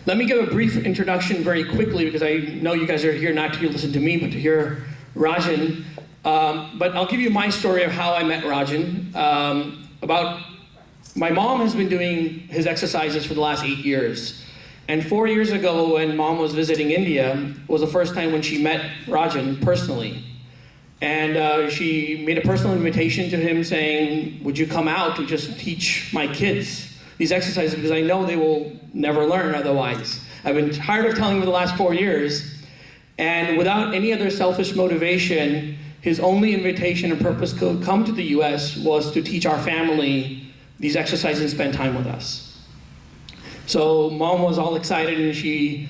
Let me give a brief introduction very quickly because I know you guys are here not to listen to me, but to hear Rajen. But I'll give you my story of how I met Rajen. My mom has been doing his exercises for the last 8 years. And 4 years ago when Mom was visiting India was the first time when she met Rajen personally. And she made a personal invitation to him saying, would you come out to just teach my kids these exercises because I know they will never learn otherwise. I've been tired of telling him for the last 4 years. And without any other selfish motivation, his only invitation and purpose to come to the US was to teach our family these exercises and spend time with us. So Mom was all excited and she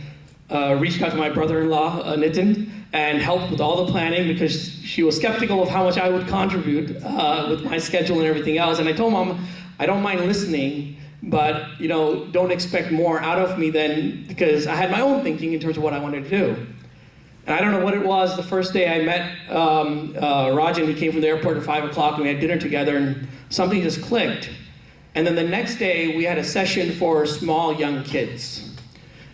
reached out to my brother-in-law, Nitin, and helped with all the planning because she was skeptical of how much I would contribute with my schedule and everything else. And I told Mom, I don't mind listening, but don't expect more out of me because I had my own thinking in terms of what I wanted to do. And I don't know what it was, the first day I met Rajen, he came from the airport at 5 o'clock and we had dinner together and something just clicked. And then the next day we had a session for small young kids.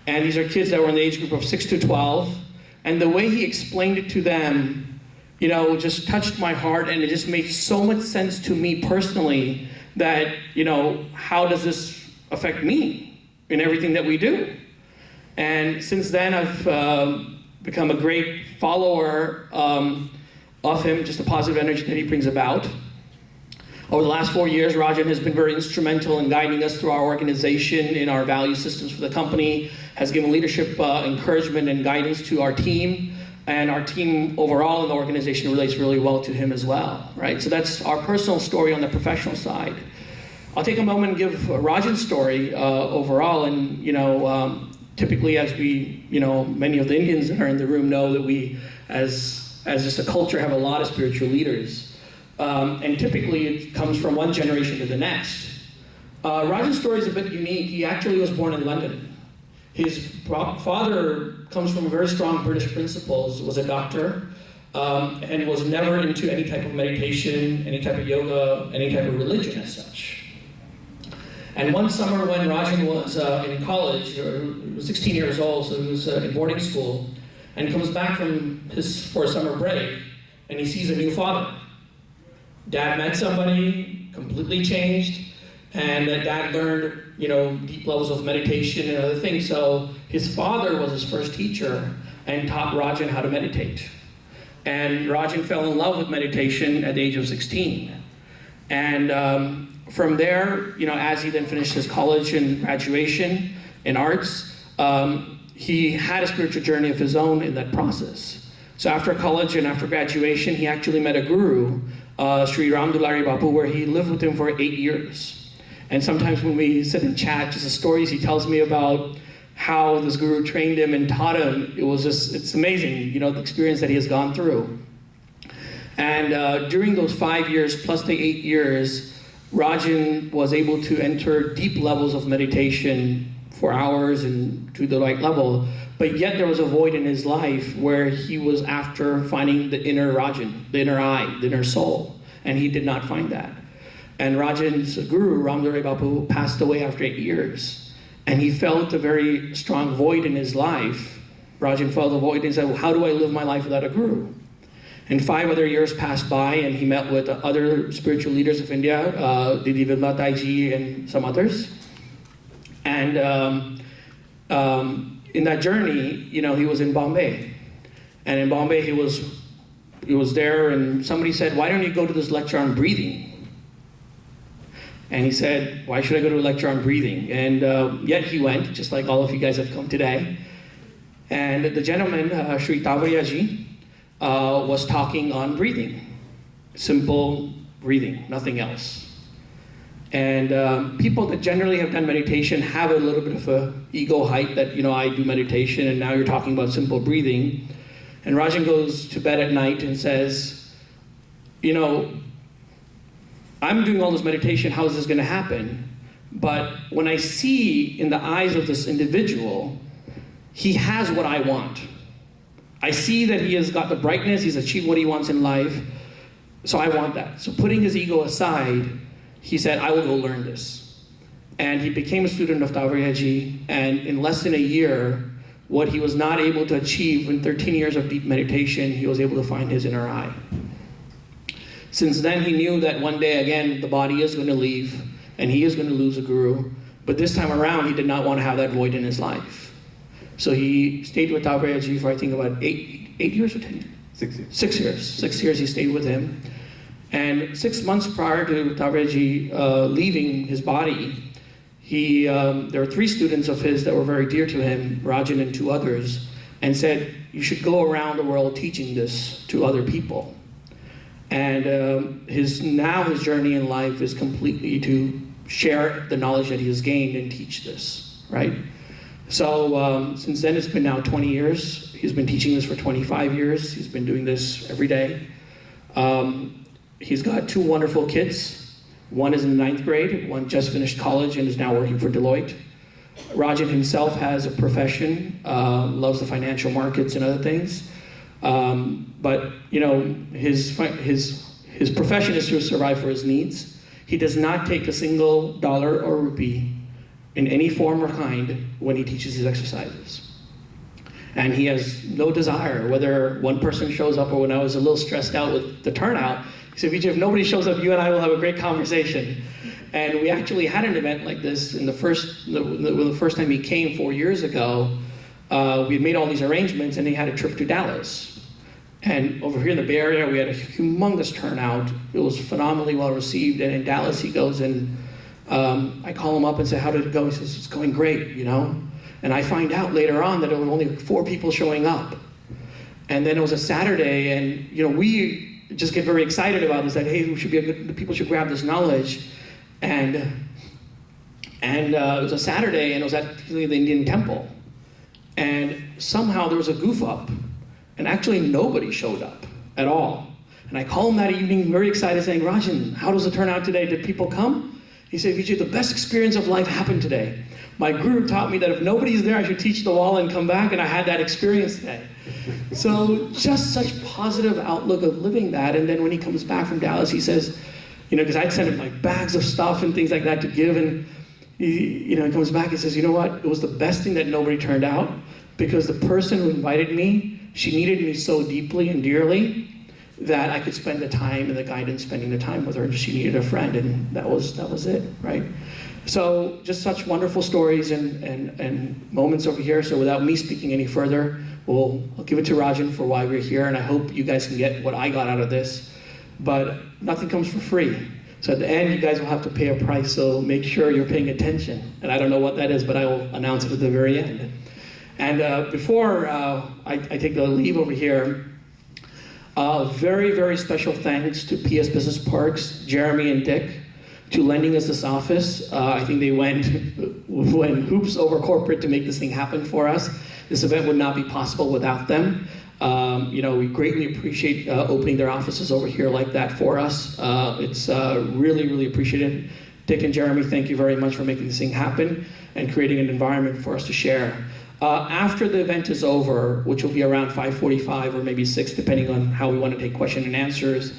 And these are kids that were in the age group of 6 to 12. And the way he explained it to them, just touched my heart and it just made so much sense to me personally that, how does this affect me in everything that we do? And since then, I've become a great follower of him, just the positive energy that he brings about. Over the last 4 years, Rajen has been very instrumental in guiding us through our organization in our value systems for the company, has given leadership encouragement and guidance to our team, and our team overall in the organization relates really well to him as well, right? So that's our personal story on the professional side. I'll take a moment and give Rajen's story overall, and typically as we, many of the Indians that are in the room know that we, as just a culture, have a lot of spiritual leaders. And typically it comes from one generation to the next. Rajen's story is a bit unique. He actually was born in London. His father comes from very strong British principles, was a doctor, and was never into any type of meditation, any type of yoga, any type of religion as such. And one summer when Rajen was in college, he was 16 years old, so he was in boarding school, and comes back for a summer break, and he sees a new father. Dad met somebody, completely changed, and Dad learned, deep levels of meditation and other things. So his father was his first teacher and taught Rajen how to meditate. And Rajen fell in love with meditation at the age of 16. And from there, as he then finished his college and graduation in arts, he had a spiritual journey of his own in that process. So after college and after graduation, he actually met a guru, Sri Ram Dulari Bapu, where he lived with him for 8 years. And sometimes when we sit and chat, just the stories he tells me about how this guru trained him and taught him, it's amazing, the experience that he has gone through. And during those 5 years, plus the 8 years, Rajen was able to enter deep levels of meditation for hours and to the right level, but yet there was a void in his life where he was after finding the inner Rajen, the inner I, the inner soul, and he did not find that. And Rajen's guru, Ramdhari Bapu, passed away after 8 years, and he felt a very strong void in his life. Rajen felt a void and said, well, how do I live my life without a guru? And 5 other years passed by, and he met with other spiritual leaders of India, Didi Vimla Taiji and some others. And in that journey, he was in Bombay. And in Bombay, he was there, and somebody said, why don't you go to this lecture on breathing? And he said, why should I go to a lecture on breathing? And yet he went, just like all of you guys have come today. And the gentleman, Sri Tavariyaji, was talking on breathing. Simple breathing, nothing else. And people that generally have done meditation have a little bit of a ego height that, I do meditation and now you're talking about simple breathing. And Rajen goes to bed at night and says, I'm doing all this meditation, how is this going to happen? But when I see in the eyes of this individual, he has what I want. I see that he has got the brightness, he's achieved what he wants in life, so I want that. So putting his ego aside, he said, I will go learn this. And he became a student of Taoreji, and in less than a year, what he was not able to achieve in 13 years of deep meditation, he was able to find his inner eye. Since then, he knew that one day, again, the body is going to leave, and he is going to lose a guru. But this time around, he did not want to have that void in his life. So he stayed with Taoreji for, I think, about 8 years or 10 years? 6 years. 6 years. 6 years he stayed with him. And 6 months prior to Taoreji leaving his body, there were 3 students of his that were very dear to him, Rajen and 2 others, and said, you should go around the world teaching this to other people. And his journey in life is completely to share the knowledge that he has gained and teach this, right? So since then, it's been now 20 years. He's been teaching this for 25 years. He's been doing this every day. He's got 2 wonderful kids. One is in the 9th grade, one just finished college and is now working for Deloitte. Rajen himself has a profession, loves the financial markets and other things. But his profession is to survive for his needs. He does not take a single dollar or rupee in any form or kind when he teaches his exercises. And he has no desire, whether one person shows up or when I was a little stressed out with the turnout, he said, Vijay, if nobody shows up, you and I will have a great conversation. And we actually had an event like this in the first time he came 4 years ago. We had made all these arrangements and he had a trip to Dallas. And over here in the Bay Area, we had a humongous turnout. It was phenomenally well received. And in Dallas, he goes and I call him up and say, how did it go? He says, it's going great, And I find out later on that there were only 4 people showing up. And then it was a Saturday, and we just get very excited about this, that, hey, the people should grab this knowledge. And it was a Saturday, and it was at the Indian temple. And somehow there was a goof up, and actually nobody showed up at all. And I call him that evening, very excited, saying, Rajen, how does it turn out today? Did people come? He said, Vijay, the best experience of life happened today. My guru taught me that if nobody's there, I should teach the wall and come back, and I had that experience today. So just such positive outlook of living that. And then when he comes back from Dallas, he says, because I'd sent him like bags of stuff and things like that to give, and he comes back and says, you know what? It was the best thing that nobody turned out, because the person who invited me, she needed me so deeply and dearly that I could spend the time and the guidance spending the time with her. She needed a friend, and that was it, right? So just such wonderful stories and moments over here. So without me speaking any further, I'll give it to Rajen for why we're here, and I hope you guys can get what I got out of this. But nothing comes for free. So at the end, you guys will have to pay a price, so make sure you're paying attention. And I don't know what that is, but I will announce it at the very end. And before I take the leave over here, very, very special thanks to PS Business Parks, Jeremy and Dick, to lending us this office. I think they went hoops over corporate to make this thing happen for us. This event would not be possible without them. We greatly appreciate opening their offices over here like that for us. It's really, really appreciated. Dick and Jeremy, thank you very much for making this thing happen and creating an environment for us to share. After the event is over, which will be around 5:45 or maybe 6, depending on how we want to take question and answers,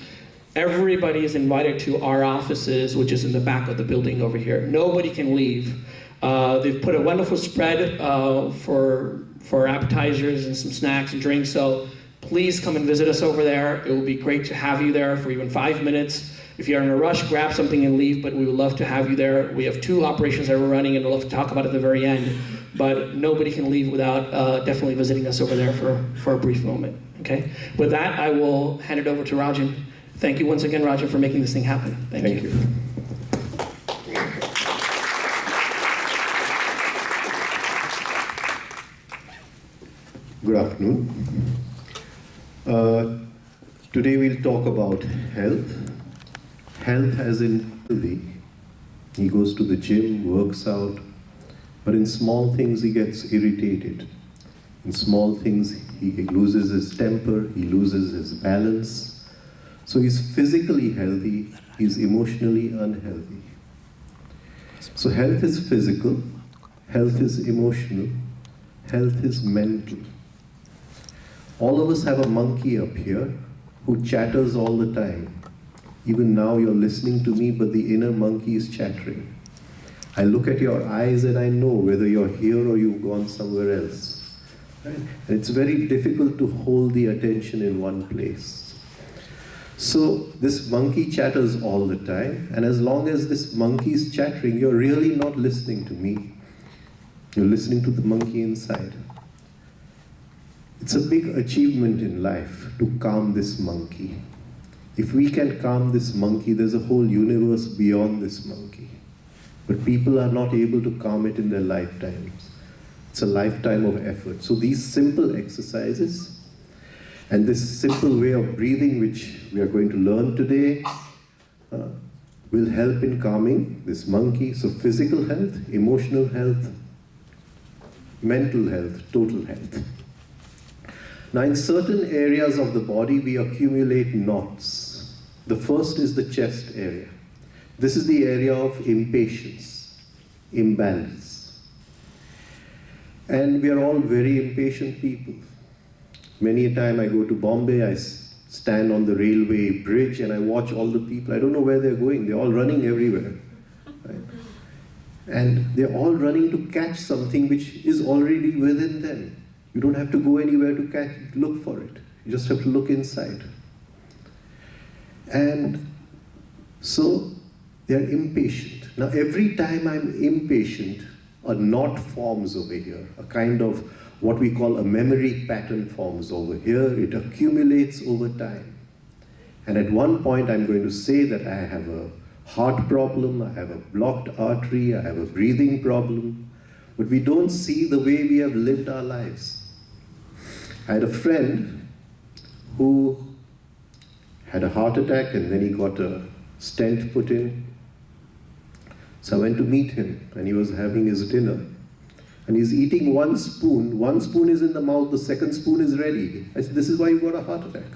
everybody is invited to our offices, which is in the back of the building over here. Nobody can leave. They've put a wonderful spread for appetizers and some snacks and drinks, so please come and visit us over there. It will be great to have you there for even 5 minutes. If you're in a rush, grab something and leave, but we would love to have you there. We have 2 operations that we're running, and we'll love to talk about it at the very end, but nobody can leave without definitely visiting us over there for a brief moment, okay? With that, I will hand it over to Rajen. Thank you once again, Rajen, for making this thing happen. Thank you. Good afternoon. Today we'll talk about health. Health as in healthy. He goes to the gym, works out, but in small things he gets irritated. In small things he loses his temper, he loses his balance. So he's physically healthy, he's emotionally unhealthy. So health is physical, health is emotional, health is mental. All of us have a monkey up here who chatters all the time. Even now you're listening to me, but the inner monkey is chattering. I look at your eyes and I know whether you're here or you've gone somewhere else. Right? And it's very difficult to hold the attention in one place. So this monkey chatters all the time, and as long as this monkey is chattering, you're really not listening to me. You're listening to the monkey inside. It's a big achievement in life to calm this monkey. If we can calm this monkey, there's a whole universe beyond this monkey. But people are not able to calm it in their lifetimes. It's a lifetime of effort. So these simple exercises and this simple way of breathing, which we are going to learn today, will help in calming this monkey. So physical health, emotional health, mental health, total health. Now, in certain areas of the body, we accumulate knots. The first is the chest area. This is the area of impatience, imbalance. And we are all very impatient people. Many a time I go to Bombay, I stand on the railway bridge and I watch all the people. I don't know where they're going. They're all running everywhere. Right? And they're all running to catch something which is already within them. You don't have to go anywhere to look for it. You just have to look inside. And so they're impatient. Now every time I'm impatient, a knot forms over here, a kind of what we call a memory pattern forms over here. It accumulates over time. And at one point I'm going to say that I have a heart problem, I have a blocked artery, I have a breathing problem, but we don't see the way we have lived our lives. I had a friend who had a heart attack and then he got a stent put in. So I went to meet him and he was having his dinner. And he's eating one spoon is in the mouth, the second spoon is ready. I said, this is why you got a heart attack.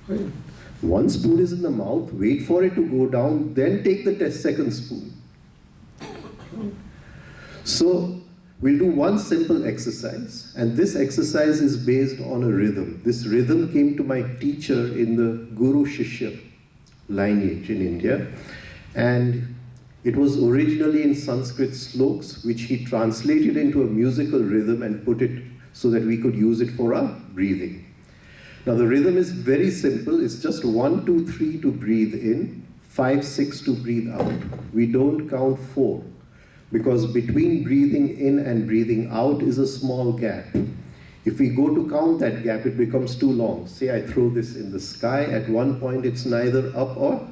Right? One spoon is in the mouth, wait for it to go down, then take the second spoon. So we'll do one simple exercise, and this exercise is based on a rhythm. This rhythm came to my teacher in the Guru Shishya lineage in India, and it was originally in Sanskrit sloks, which he translated into a musical rhythm and put it so that we could use it for our breathing. Now the rhythm is very simple. It's just 1, 2, 3 to breathe in, 5, 6 to breathe out. We don't count 4 because between breathing in and breathing out is a small gap. If we go to count that gap, it becomes too long. Say I throw this in the sky, at one point it's neither up or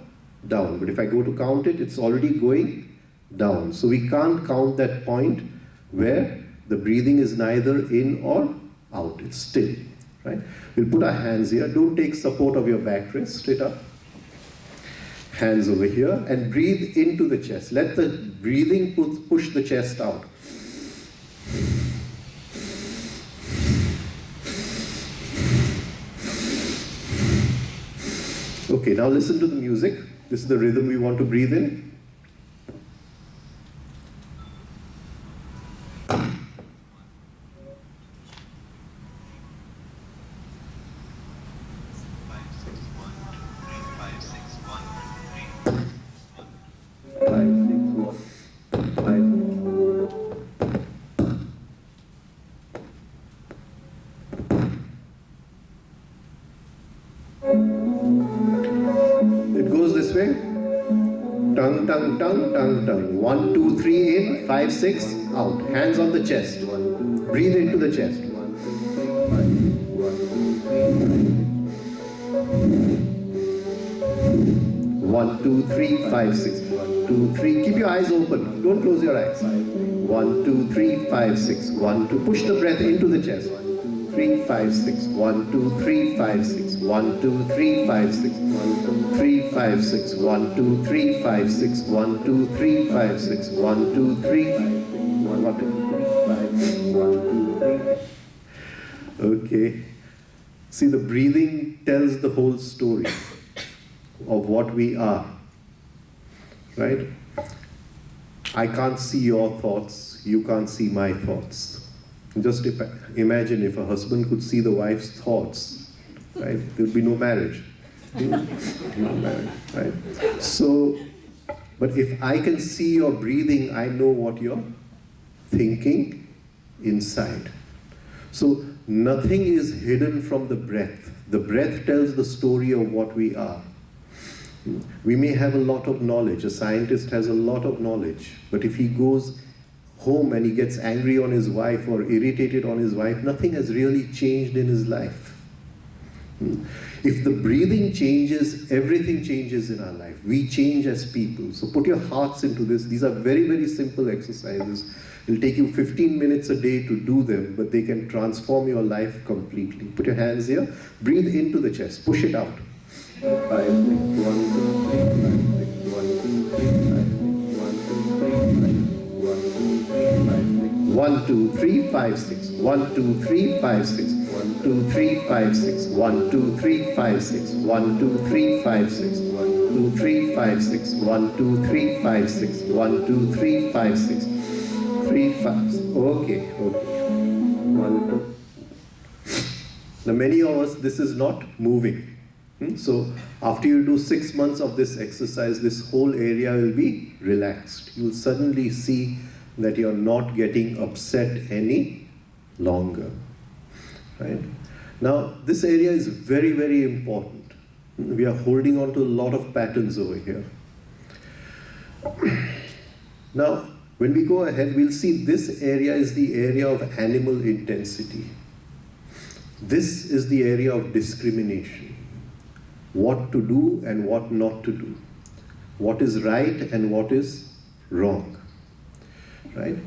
down. But if I go to count it, it's already going down. So we can't count that point where the breathing is neither in or out. It's still, right? We'll put our hands here. Don't take support of your backrest. Straight up. Hands over here. And breathe into the chest. Let the breathing push the chest out. Okay, now listen to the music. This is the rhythm we want to breathe in. Tongue, tongue, tongue, tongue, tongue. 1, 2, 3 in, 5, 6 out. Hands on the chest. Breathe into the chest. 1, 2, 3, 5, 6. 1, 2, 3. Keep your eyes open. Don't close your eyes. 1, 2, 3, 5, 6. 1, 2. Push the breath into the chest. 3, 5, 6. 1, 2, 3, 5, 6. 1, 2, 3, 5, 6. 1, 2, 3, 5, 6. 1, 2, 3, 5, 6. 1, 2, 3, 5, 6. 1, 2, 3, 1, 2, 3. Okay. See, the breathing tells the whole story of what we are. Right? I can't see your thoughts. You can't see my thoughts. Just imagine if a husband could see the wife's thoughts, right? There would be no marriage. No marriage, right? So But if I can see your breathing, I know what you're thinking inside. So nothing is hidden from the breath. The breath tells the story of what we are. We may have a lot of knowledge. A scientist has a lot of knowledge. But if he goes home and he gets angry on his wife or irritated on his wife, nothing has really changed in his life. If the breathing changes, everything changes in our life. We change as people. So put your hearts into this. These are very, very simple exercises. It'll take you 15 minutes a day to do them, but they can transform your life completely. Put your hands here. Breathe into the chest. Push it out. 5, 6, 1, 2, 3, 5, 6, 1, 2, 3, 5, 6, 1, 2, 3, 5, 6. 1, 2, 3, 5, 6. 1, 2, 3, 5, 6. 1, 2, 3, 5, 6. 1, 2, 3, 5, 6. 1, 2, 3, 5, 6. 1, 2, 3, 5, 6. 3, 5. Okay. 1, 2. Now many of us, this is not moving. So after you do 6 months of this exercise, this whole area will be relaxed. You will suddenly see that you're not getting upset any longer. Right? Now, this area is very, very important. We are holding on to a lot of patterns over here. Now, when we go ahead, we'll see this area is the area of animal intensity. This is the area of discrimination. What to do and what not to do. What is right and what is wrong. Right?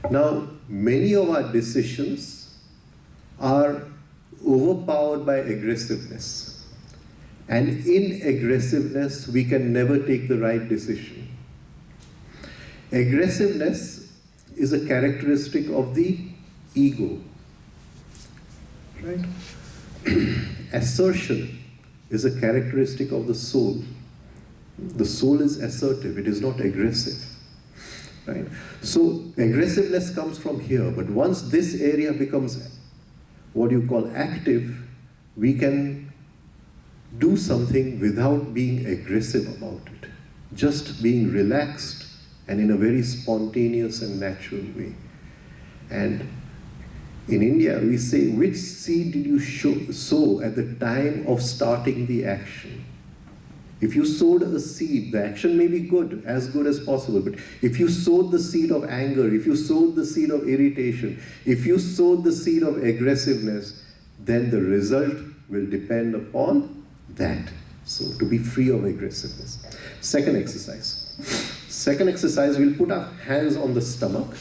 Now, many of our decisions are overpowered by aggressiveness. And in aggressiveness, we can never take the right decision. Aggressiveness is a characteristic of the ego. Right? Assertion is a characteristic of the soul. The soul is assertive, it is not aggressive. Right? So aggressiveness comes from here, but once this area becomes what you call active, we can do something without being aggressive about it. Just being relaxed and in a very spontaneous and natural way. And in India, we say, which seed did you sow at the time of starting the action? If you sowed a seed, the action may be good as possible, but if you sowed the seed of anger, if you sowed the seed of irritation, if you sowed the seed of aggressiveness, then the result will depend upon that. So, to be free of aggressiveness. Second exercise, we'll put our hands on the stomach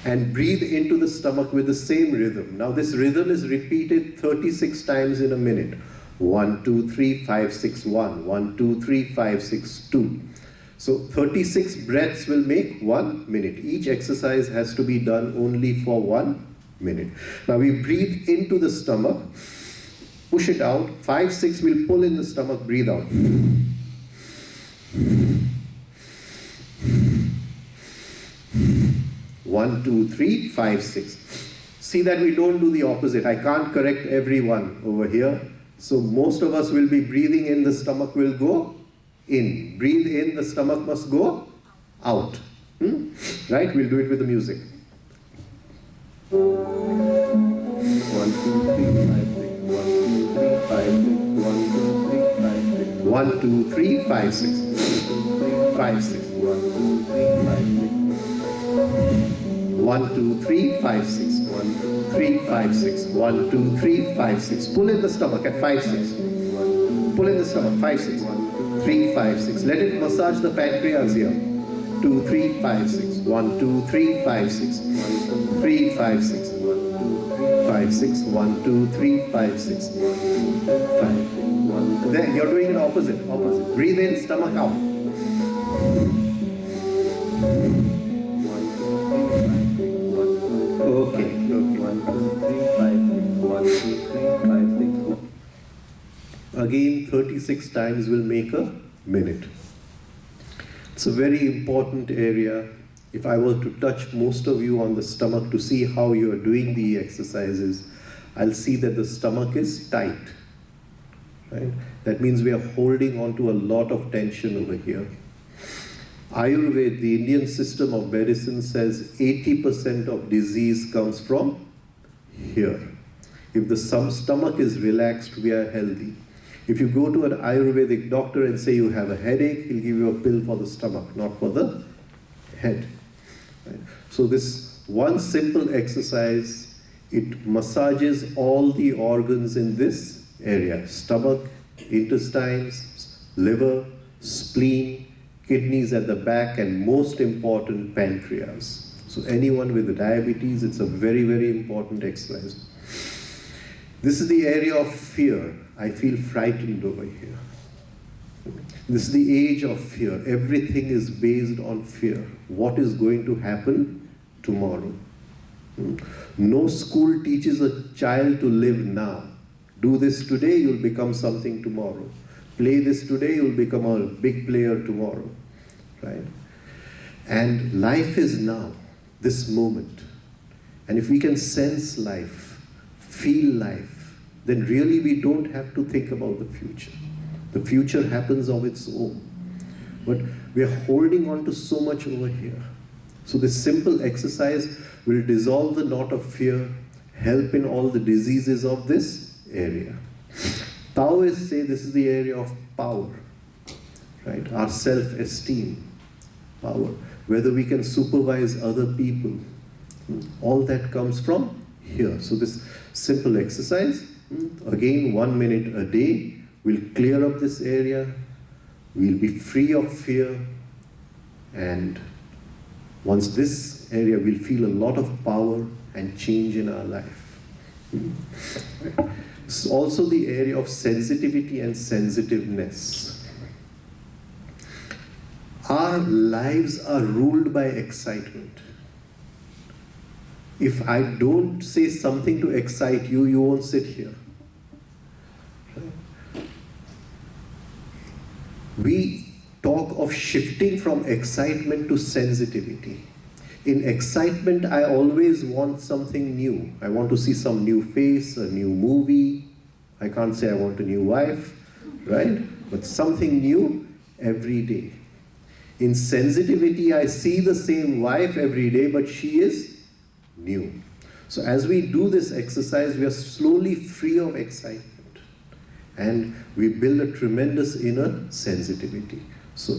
and breathe into the stomach with the same rhythm. Now this rhythm is repeated 36 times in a minute. 1, 2, 3, 5, 6, 1. 1, 2, 3, 5, 6, 2. So 36 breaths will make 1 minute. Each exercise has to be done only for 1 minute. Now we breathe into the stomach, push it out. 5, 6 will pull in the stomach, breathe out. 1, 2, 3, 5, 6. See that we don't do the opposite. I can't correct everyone over here. So most of us will be breathing in, the stomach will go in. Breathe in, the stomach must go out. Right? We'll do it with the music. 1, 2, 3, 5, 6. 1, 2, 3, 5, 6. 5, 6. 1, 2, 3, 5, 6. 1, 2, 3, 5, 6. 1, 2, 3, 5, 6. Pull in the stomach at 5, 6. Pull in the stomach, 5, 6. 3, 5, 6. Let it massage the pancreas here. 2, 3, 5, 6. 1, 2, 3, 5, 6. 3, 5, 6. 5, 6. 1, 2, 3, 5, 6. 5. Then you're doing it opposite. Breathe in, stomach out. Okay. 1, 2, 3, 5, 1, 2, 3, 5, 6. Again, 36 times will make a minute. It's a very important area. If I were to touch most of you on the stomach to see how you are doing the exercises, I'll see that the stomach is tight. Right? That means we are holding on to a lot of tension over here. Ayurveda, the Indian system of medicine, says 80% of disease comes from here. If the stomach is relaxed, we are healthy. If you go to an Ayurvedic doctor and say you have a headache, he'll give you a pill for the stomach, not for the head. Right? So this one simple exercise, it massages all the organs in this area: stomach, intestines, liver, spleen, kidneys at the back, and most important, pancreas. So anyone with diabetes, it's a very, very important exercise. This is the area of fear. I feel frightened over here. This is the age of fear. Everything is based on fear. What is going to happen tomorrow? No school teaches a child to live now. Do this today, you'll become something tomorrow. Play this today, you'll become a big player tomorrow. Right? And life is now, this moment. And if we can sense life, feel life, then really we don't have to think about the future. The future happens of its own. But we are holding on to so much over here. So this simple exercise will dissolve the knot of fear, help in all the diseases of this area. Taoists say this is the area of power, right? Our self-esteem, power. Whether we can supervise other people, all that comes from here. So this simple exercise, again 1 minute a day, will clear up this area. We'll be free of fear, and once this area, we'll feel a lot of power and change in our life. It's also the area of sensitivity and sensitiveness. Our lives are ruled by excitement. If I don't say something to excite you, you won't sit here. We talk of shifting from excitement to sensitivity. In excitement, I always want something new. I want to see some new face, a new movie. I can't say I want a new wife, right? But something new every day. In sensitivity, I see the same wife every day, but she is new. So as we do this exercise, we are slowly free of excitement. And we build a tremendous inner sensitivity. So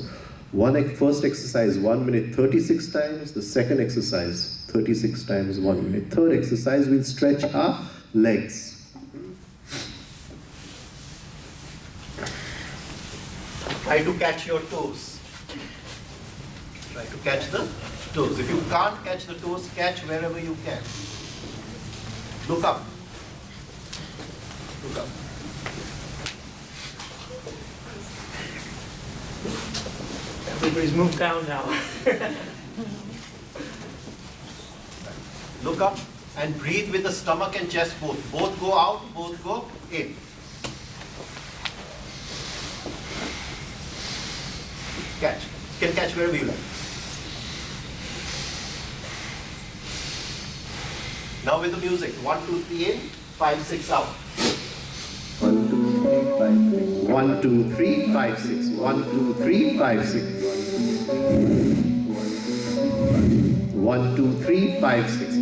first exercise, 1 minute 36 times. The second exercise, 36 times 1 minute. Third exercise, we'll stretch our legs. Try to catch your toes. Try to catch the toes. If you can't catch the toes, catch wherever you can. Look up. Look up. Everybody's moved down now. Look up and breathe with the stomach and chest both. Both go out, both go in. Catch. You can catch wherever you like. Now with the music. 1, 2, 3 in, 5, 6 out. 1, 2, 3, 5, 6. 1, 2, 3, 5, 6. 1, 2, 3, 5, 6. 1, 2, 3, 5, 6.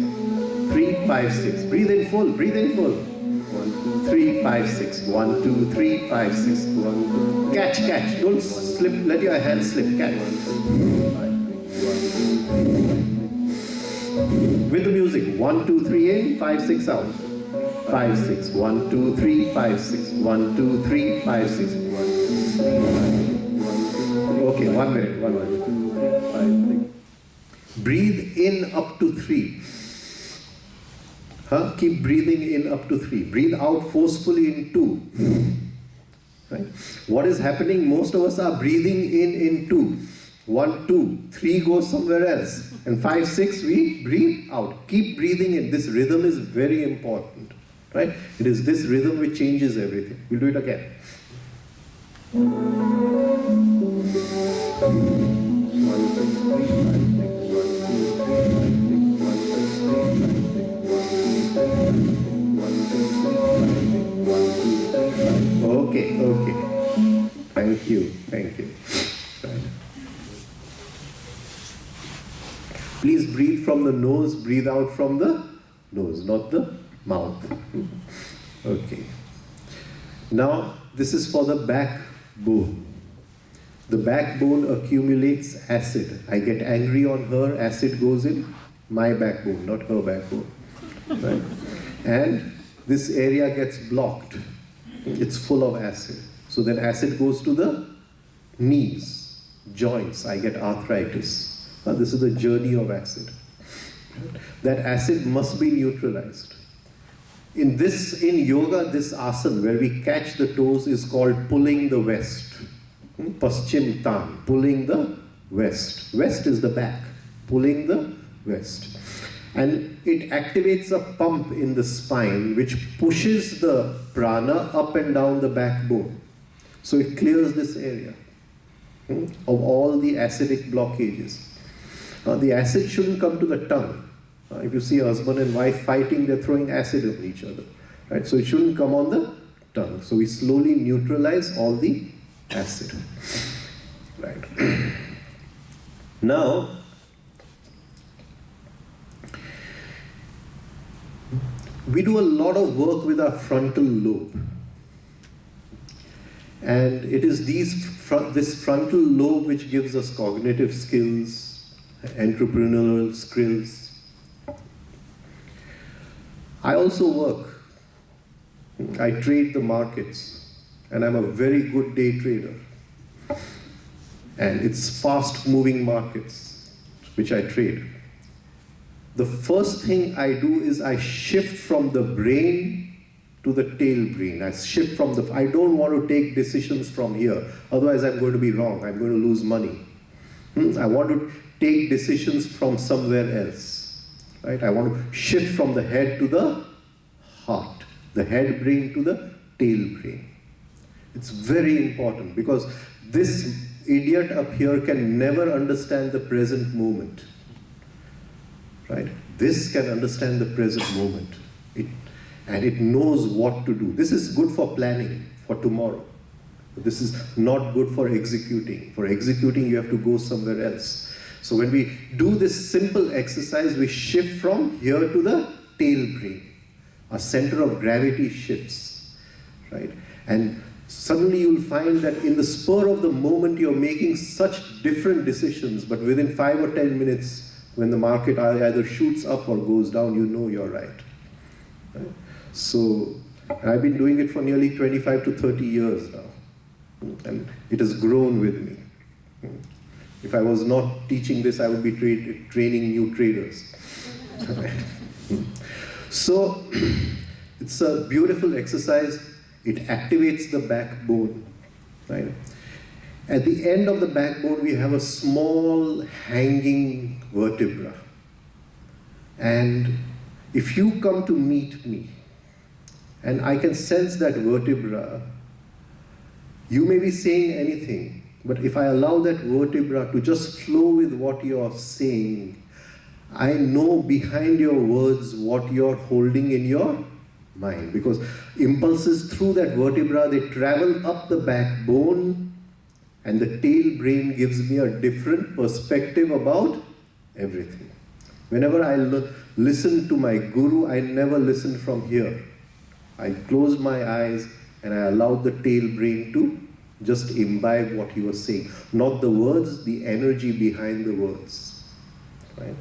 3, 5, 6. Breathe in full, breathe in full. 1, 2, 3, 5, 6. 1, 2, 3, 5, 6. 1, 2. Catch, catch. Don't slip, let your hand slip. Catch. With the music. 1, 2, 3 in, 5, 6 out. 5, 6. 1, 2, 3, 5, 6. 1, 2, 3, 5, 6. Okay, 1 minute. 1 minute. 2, 3, 5, 6. Breathe in up to 3. Keep breathing in up to 3. Breathe out forcefully in 2. Right? What is happening? Most of us are breathing in 2. 1, 2, 3 goes somewhere else. And 5, 6, we breathe out. Keep breathing in. This rhythm is very important. Right? It is this rhythm which changes everything. We'll do it again. 1, 2, 3, 5, 6. 1, 2, 3, 5, 6. 1, 2, 3, 5, 6. 1, 2, 3, 5, 6. 1, 2, 3, 5, 6. Okay, okay. Thank you, thank you. Right. breathe from the nose, breathe out from the nose, not the mouth. Okay. Now, this is for the backbone. The backbone accumulates acid. I get angry on her, acid goes in my backbone, not her backbone. Right? And this area gets blocked. It's full of acid. So then acid goes to the knees, joints. I get arthritis. This is the journey of acid. That acid must be neutralized. In yoga, this asana where we catch the toes is called pulling the west. Paschim Tan, pulling the west. West is the back, pulling the west. And it activates a pump in the spine which pushes the prana up and down the backbone. So it clears this area of all the acidic blockages. The acid shouldn't come to the tongue. If you see a husband and wife fighting, they're throwing acid on each other. Right? So it shouldn't come on the tongue. So we slowly neutralize all the acid. Right. Now, we do a lot of work with our frontal lobe. And it is this frontal lobe which gives us cognitive skills, entrepreneurial skills. I also work. I trade the markets. And I'm a very good day trader. And it's fast-moving markets, which I trade. The first thing I do is I shift from the brain to the tail brain. I don't want to take decisions from here. Otherwise, I'm going to be wrong. I'm going to lose money. I want to take decisions from somewhere else. Right? I want to shift from the head to the heart. The head brain to the tail brain. It's very important because this idiot up here can never understand the present moment. Right? This can understand the present moment. And it knows what to do. This is good for planning for tomorrow. But this is not good for executing. For executing, you have to go somewhere else. So when we do this simple exercise, we shift from here to the tail brain. Our center of gravity shifts. Right? And suddenly you'll find that in the spur of the moment you're making such different decisions, but within 5 or 10 minutes, when the market either shoots up or goes down, you know you're right. Right? So I've been doing it for nearly 25 to 30 years now, and it has grown with me. If I was not teaching this, I would be training new traders. So it's a beautiful exercise. It activates the backbone. Right? At the end of the backbone, we have a small hanging vertebra. And if you come to meet me, and I can sense that vertebra, you may be saying anything, but if I allow that vertebra to just flow with what you're saying, I know behind your words what you're holding in your mind. Because impulses through that vertebra, they travel up the backbone, and the tail brain gives me a different perspective about everything. Whenever I listen to my guru, I never listen from here. I closed my eyes and I allowed the tail brain to just imbibe what he was saying. Not the words, the energy behind the words. Right?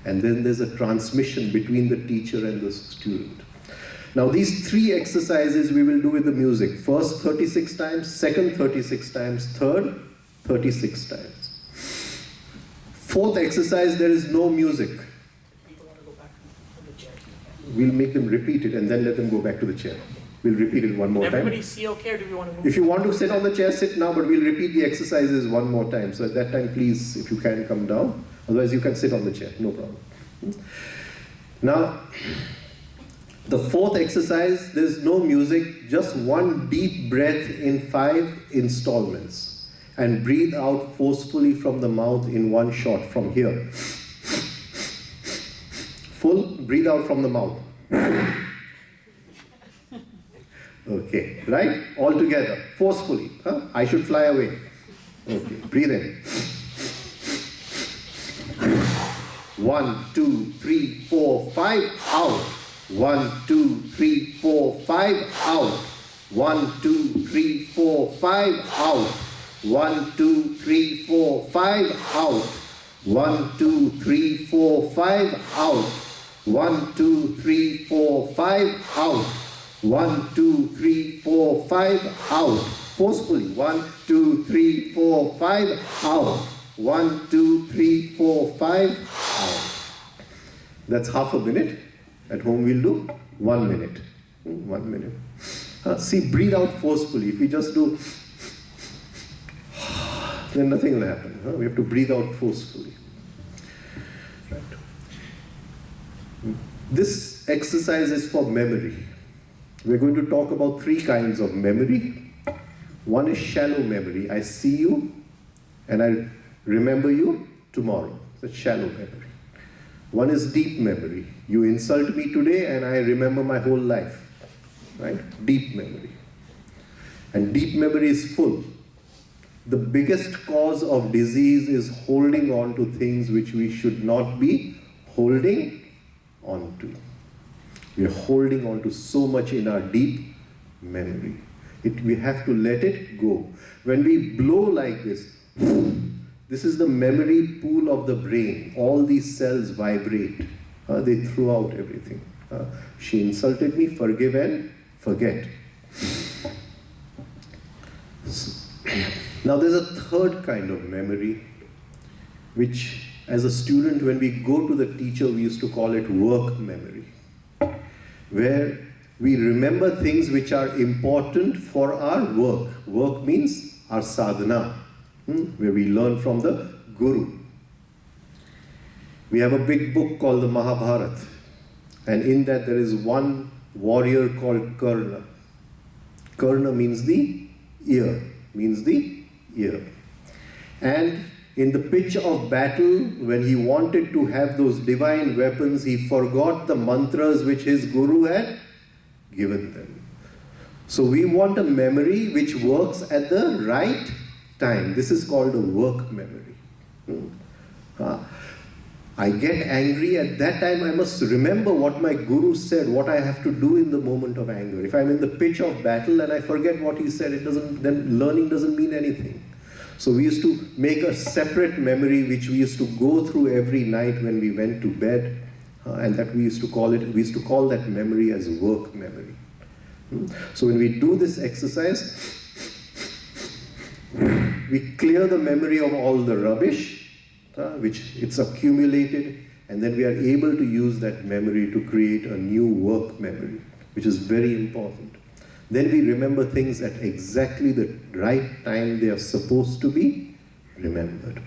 And then there's a transmission between the teacher and the student. Now these 3 exercises we will do with the music. First 36 times, second 36 times, third 36 times. Fourth exercise, there is no music. We'll make them repeat it and then let them go back to the chair. We'll repeat it one more time. Everybody see okay, or do we want to move? If you want to sit on the chair, sit now, but we'll repeat the exercises one more time. So at that time, please, if you can, come down. Otherwise, you can sit on the chair, no problem. Now, the fourth exercise, there's no music, just one deep breath in 5 installments. And breathe out forcefully from the mouth in one shot from here. Full, breathe out from the mouth. Okay, right? All together, forcefully. Huh? I should fly away. Okay, breathe in. 1, 2, 3, 4, 5, out. 1, 2, 3, 4, 5, out. 1, 2, 3, 4, 5, out. 1, 2, 3, 4, 5, out. 1, 2, 3, 4, 5, out. 1, 2, 3, 4, 5, out. 1, 2, 3, 4, 5, out. Forcefully. 1, 2, 3, 4, 5, out. 1, 2, 3, 4, 5, out. That's half a minute. At home we'll do 1 minute. 1 minute. See, breathe out forcefully. If we just do, then nothing will happen. We have to breathe out forcefully. Right. This exercise is for memory. We're going to talk about 3 kinds of memory. One is shallow memory. I see you and I remember you tomorrow. It's a shallow memory. One is deep memory. You insult me today and I remember my whole life. Right? Deep memory. And deep memory is full. The biggest cause of disease is holding on to things which we should not be holding on to. We are holding on to so much in our deep memory. We have to let it go. When we blow like this is the memory pool of the brain. All these cells vibrate. They throw out everything. She insulted me, forgive and forget. Now there's a third kind of memory, which as a student, when we go to the teacher, we used to call it work memory, where we remember things which are important for our work. Work means our sadhana, where we learn from the Guru. We have a big book called the Mahabharata, and in that there is one warrior called Karna. Karna means the ear, And in the pitch of battle, when he wanted to have those divine weapons, he forgot the mantras which his Guru had given them. So we want a memory which works at the right time. This is called a work memory. I get angry, at that time I must remember what my Guru said, what I have to do in the moment of anger. If I'm in the pitch of battle and I forget what he said, then learning doesn't mean anything. So we used to make a separate memory which we used to go through every night when we went to bed, and that we used to call that memory as work memory. So when we do this exercise, we clear the memory of all the rubbish which it's accumulated, and then we are able to use that memory to create a new work memory, which is very important. Then we remember things at exactly the right time they are supposed to be remembered.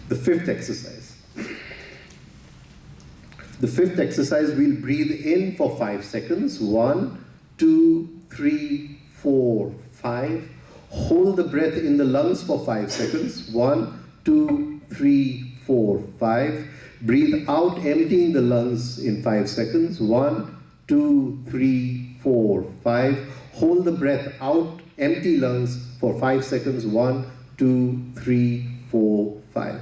The fifth exercise. We'll breathe in for 5 seconds. 1, 2, 3, 4, 5. Hold the breath in the lungs for 5 seconds. 1, 2, 3, 4, 5. Breathe out, emptying the lungs in 5 seconds. 1, 2, 3, 4, 5. Hold the breath out, empty lungs for 5 seconds. 1, 2, 3, 4, 5.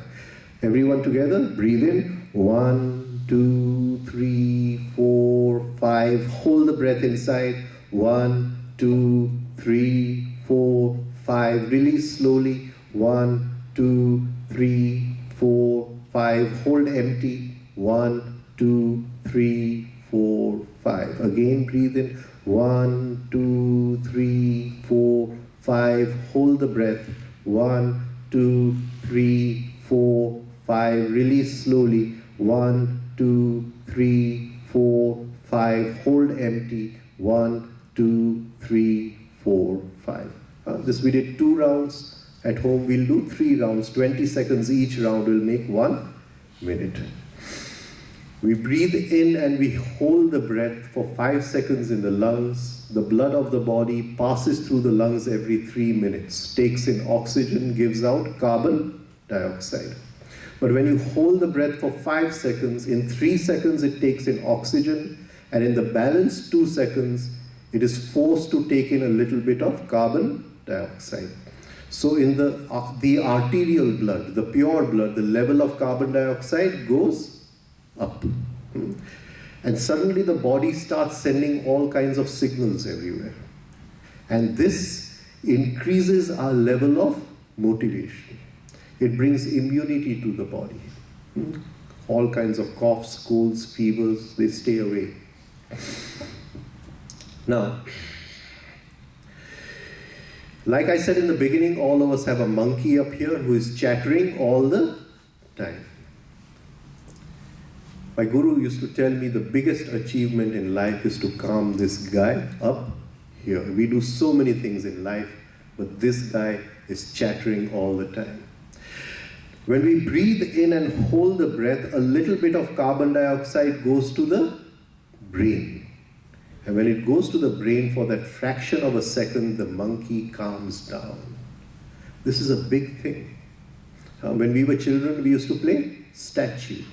Everyone together, breathe in. 1, 2, 3, 4, 5. Hold the breath inside. 1, 2, 3, 4, 5. Release slowly. 1, 2, 3, 4, 5. Hold empty. 1, 2, 3, 4, 5. Again, breathe in. 1, 2, 3, 4, 5. Hold the breath. 1, 2, 3, 4, 5. Release slowly. 1, 2, 3, 4, 5. Hold empty. 1, 2, 3, 4, 5. This we did 2 rounds. At home we'll do 3 rounds. 20 seconds each round will make 1 minute. We breathe in and we hold the breath for 5 seconds in the lungs. The blood of the body passes through the lungs every 3 minutes, takes in oxygen, gives out carbon dioxide. But when you hold the breath for 5 seconds, in 3 seconds it takes in oxygen, and in the balance 2 seconds, it is forced to take in a little bit of carbon dioxide. So in the arterial blood, the pure blood, the level of carbon dioxide goes up. And suddenly the body starts sending all kinds of signals everywhere. And this increases our level of motivation. It brings immunity to the body. All kinds of coughs, colds, fevers, they stay away. Now, like I said in the beginning, all of us have a monkey up here who is chattering all the time. My guru used to tell me the biggest achievement in life is to calm this guy up here. We do so many things in life, but this guy is chattering all the time. When we breathe in and hold the breath, a little bit of carbon dioxide goes to the brain. And when it goes to the brain for that fraction of a second, the monkey calms down. This is a big thing. When we were children, we used to play statue.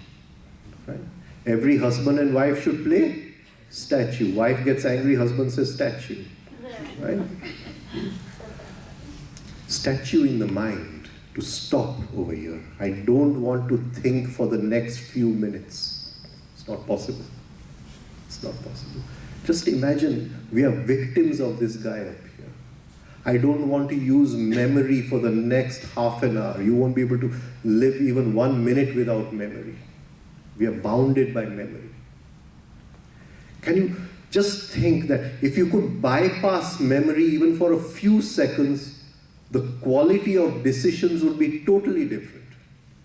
Right? Every husband and wife should play statue. Wife gets angry, husband says statue. Right? Statue in the mind, to stop over here. I don't want to think for the next few minutes. It's not possible. It's not possible. Just imagine we are victims of this guy up here. I don't want to use memory for the next half an hour. You won't be able to live even 1 minute without memory. We are bounded by memory. Can you just think that if you could bypass memory even for a few seconds, the quality of decisions would be totally different.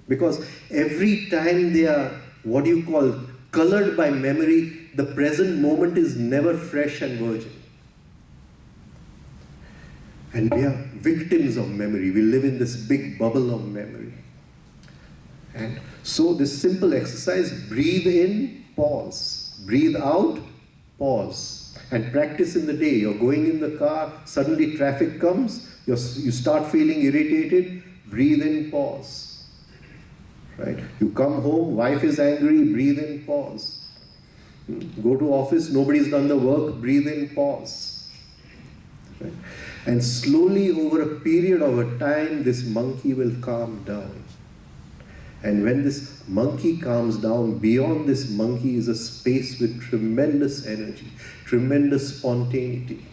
Because every time they are, what you call, colored by memory, the present moment is never fresh and virgin. And we are victims of memory. We live in this big bubble of memory. And so this simple exercise, breathe in, pause. Breathe out, pause. And practice in the day. You're going in the car, suddenly traffic comes, you start feeling irritated, breathe in, pause. Right? You come home, wife is angry, breathe in, pause. Go to office, nobody's done the work, breathe in, pause. Right? And slowly over a period of a time, this monkey will calm down. And when this monkey calms down, beyond this monkey is a space with tremendous energy, tremendous spontaneity.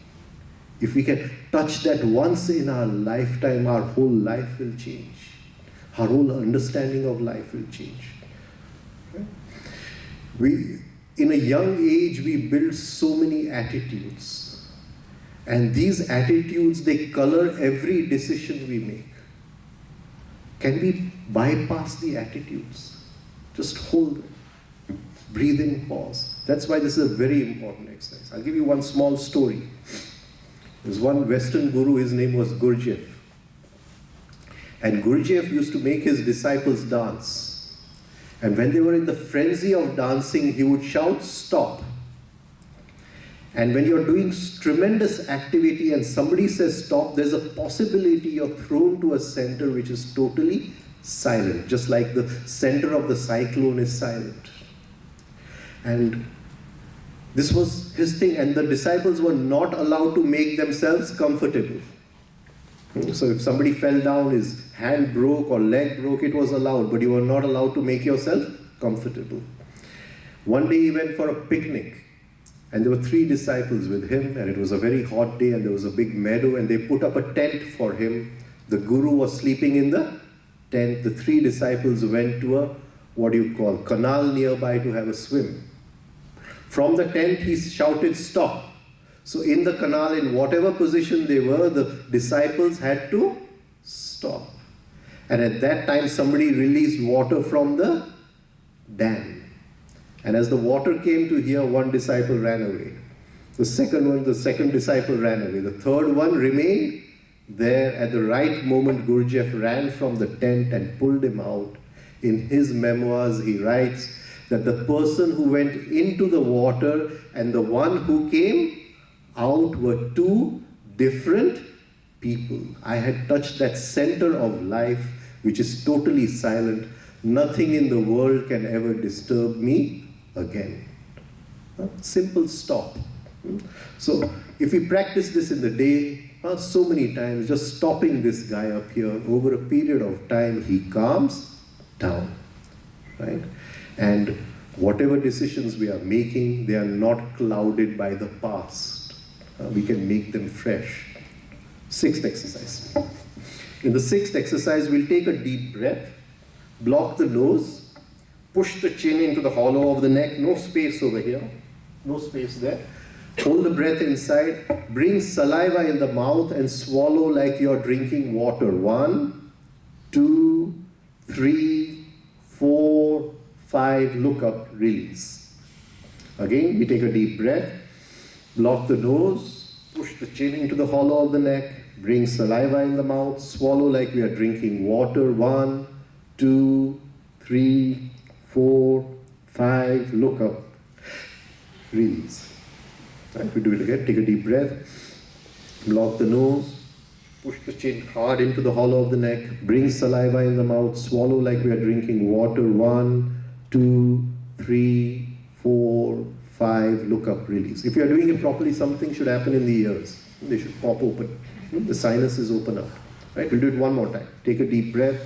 If we can touch that once in our lifetime, our whole life will change. Our whole understanding of life will change. Right? In a young age, we build so many attitudes. And these attitudes, they color every decision we make. Can we bypass the attitudes? Just hold them. Breathe in, pause. That's why this is a very important exercise. I'll give you one small story. There's one Western guru, his name was Gurdjieff. And Gurdjieff used to make his disciples dance. And when they were in the frenzy of dancing, he would shout, "Stop." And when you're doing tremendous activity and somebody says stop, there's a possibility you're thrown to a center which is totally silent, just like the center of the cyclone is silent. And this was his thing, and the disciples were not allowed to make themselves comfortable. So if somebody fell down, his hand broke or leg broke, it was allowed, but you were not allowed to make yourself comfortable. One day he went for a picnic, and there were 3 disciples with him, and it was a very hot day, and there was a big meadow, and they put up a tent for him. The guru was sleeping in the tent. The 3 disciples went to a, what do you call, canal nearby to have a swim. From the tent he shouted, "Stop." So in the canal, in whatever position they were, the disciples had to stop. And at that time, somebody released water from the dam. And as the water came to here, one disciple ran away. The second disciple ran away. The third one remained there. At the right moment, Gurdjieff ran from the tent and pulled him out. In his memoirs, he writes that the person who went into the water and the one who came out were 2 different people. I had touched that center of life, which is totally silent. Nothing in the world can ever disturb me again. Simple stop. So if we practice this in the day, so many times, just stopping this guy up here, over a period of time, he calms down, right? And whatever decisions we are making, they are not clouded by the past. We can make them fresh. Sixth exercise. In the sixth exercise, we'll take a deep breath, block the nose, push the chin into the hollow of the neck, no space over here, no space there. Hold the breath inside, bring saliva in the mouth and swallow like you're drinking water. 1, 2, 3, 4, 5, look up, release. Again, we take a deep breath, block the nose, push the chin into the hollow of the neck, bring saliva in the mouth, swallow like we are drinking water. 1, 2, 3, 4, 5, look up, release. Right, we do it again, take a deep breath, block the nose, push the chin hard into the hollow of the neck, bring saliva in the mouth, swallow like we are drinking water. 1, 2, 3, 4, 5, look up, release. If you are doing it properly, something should happen in the ears. They should pop open. The sinuses open up. Right, we'll do it one more time. Take a deep breath,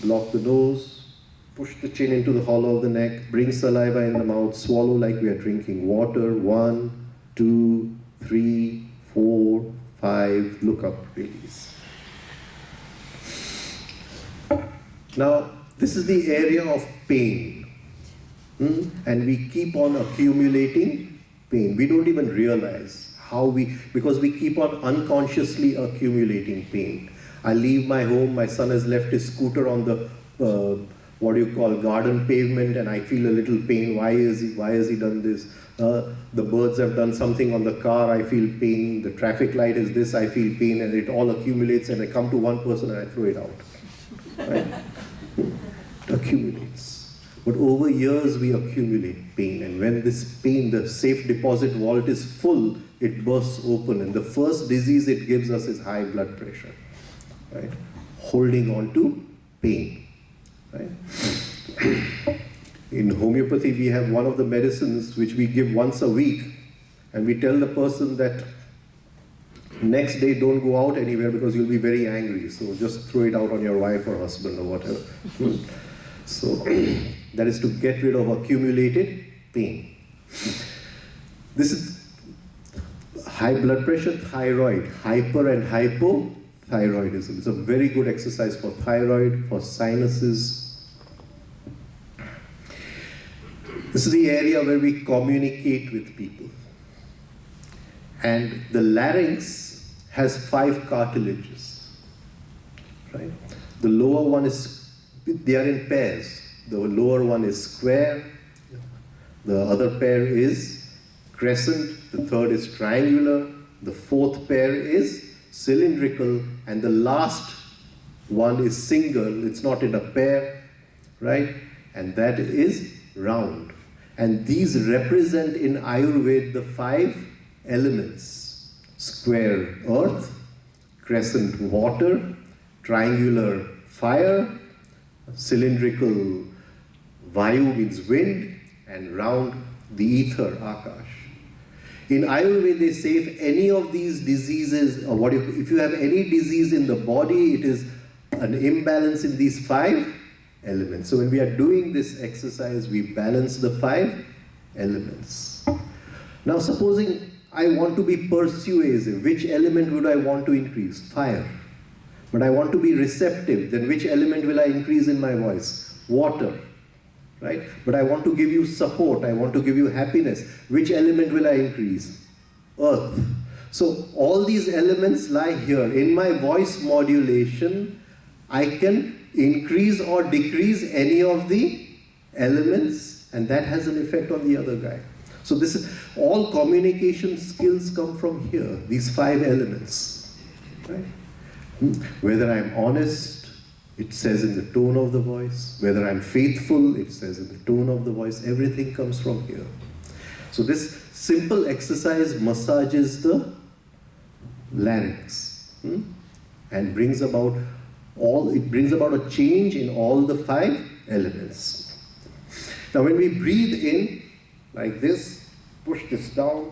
block the nose, push the chin into the hollow of the neck, bring saliva in the mouth, swallow like we are drinking water. 1, 2, 3, 4, 5, look up, release. Now, this is the area of pain. And we keep on accumulating pain. We don't even realize because we keep on unconsciously accumulating pain. I leave my home, my son has left his scooter on the garden pavement, and I feel a little pain. Why has he done this? The birds have done something on the car, I feel pain. The traffic light is this, I feel pain, and it all accumulates, and I come to one person and I throw it out. Right? It accumulates. But over years we accumulate pain, and when this pain, the safe deposit vault is full, it bursts open, and the first disease it gives us is high blood pressure. Right? Holding on to pain. Right? In homeopathy, we have one of the medicines which we give once a week, and we tell the person that next day don't go out anywhere because you'll be very angry, so just throw it out on your wife or husband or whatever. So that is to get rid of accumulated pain. This is high blood pressure, thyroid, hyper and hypothyroidism. It's a very good exercise for thyroid, for sinuses. This is the area where we communicate with people. And the larynx has 5 cartilages. Right? The lower one is, they are in pairs. The lower one is square, the other pair is crescent, the third is triangular, the fourth pair is cylindrical, and the last one is single, it's not in a pair, right? And that is round. And these represent in Ayurveda the 5 elements: square earth, crescent water, triangular fire, cylindrical vayu means wind, and round the ether, akash. In Ayurveda they say if any of these diseases, or if you have any disease in the body, it is an imbalance in these 5 elements. So when we are doing this exercise, we balance the 5 elements. Now supposing I want to be persuasive, which element would I want to increase? Fire. But I want to be receptive, then which element will I increase in my voice? Water. Right? But I want to give you support, I want to give you happiness. Which element will I increase? Earth. So all these elements lie here. In my voice modulation, I can increase or decrease any of the elements, and that has an effect on the other guy. So this is, all communication skills come from here, these 5 elements. Right? Whether I'm honest, it says in the tone of the voice. Whether I'm faithful, it says in the tone of the voice. Everything comes from here. So this simple exercise massages the larynx and brings about a change in all the 5 elements. Now when we breathe in like this, push this down,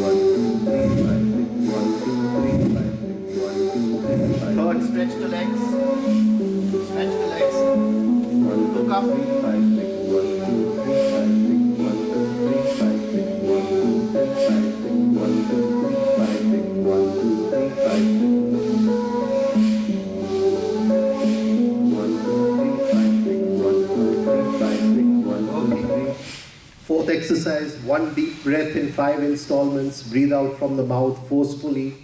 1, 2, 3, 5, 6, 1, 2, 3, 5, 6, 1, 2, 3, 5. Third, stretch the legs. Stretch the legs. 1, 2, Look up. 3, 5, 6, 1, 2, 3, 5, 6, 1, 2, 3, 5, 6, 1, 2, 3, 5, 6, 1, 2, 3, 5, 6, 1, 2, 3, 5, 6. 1, 2, 3, 5, 6, 1, 2, 3, 5, 6, 1, 2, 3. Fourth exercise, one deep breath in 5 installments. Breathe out from the mouth forcefully.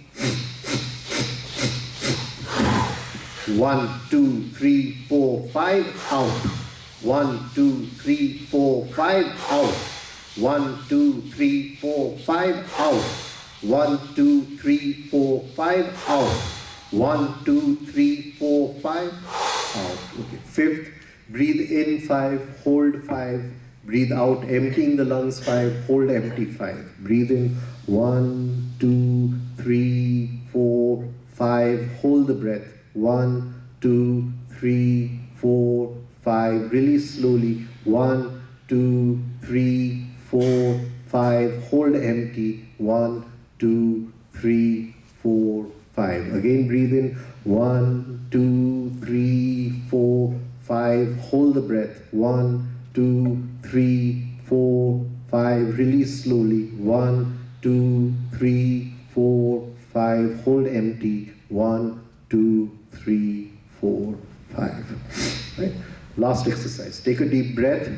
1, 2, 3, 4, 5, out. 1, 2, 3, 4, 5, out. 1, 2, 3, 4, 5, out. 1, 2, 3, 4, 5, out. 1, 2, 3, 4, 5, out. Okay. Fifth, breathe in 5, hold 5, breathe out, emptying the lungs 5, hold empty 5. Breathe in 1, 2, 3, 4, 5, hold the breath. 1, 2, 3, 4, 5. Release slowly. 1, 2, 3, 4, 5. Hold empty. 1, 2, 3, 4, 5. Again breathe in. 1, 2, 3, 4, 5. Hold the breath. 1, 2, 3, 4, 5. Release slowly. 1, 2, 3, 4, 5. Hold empty. 1, 2, 3, 4, 5. Right? Last exercise. Take a deep breath.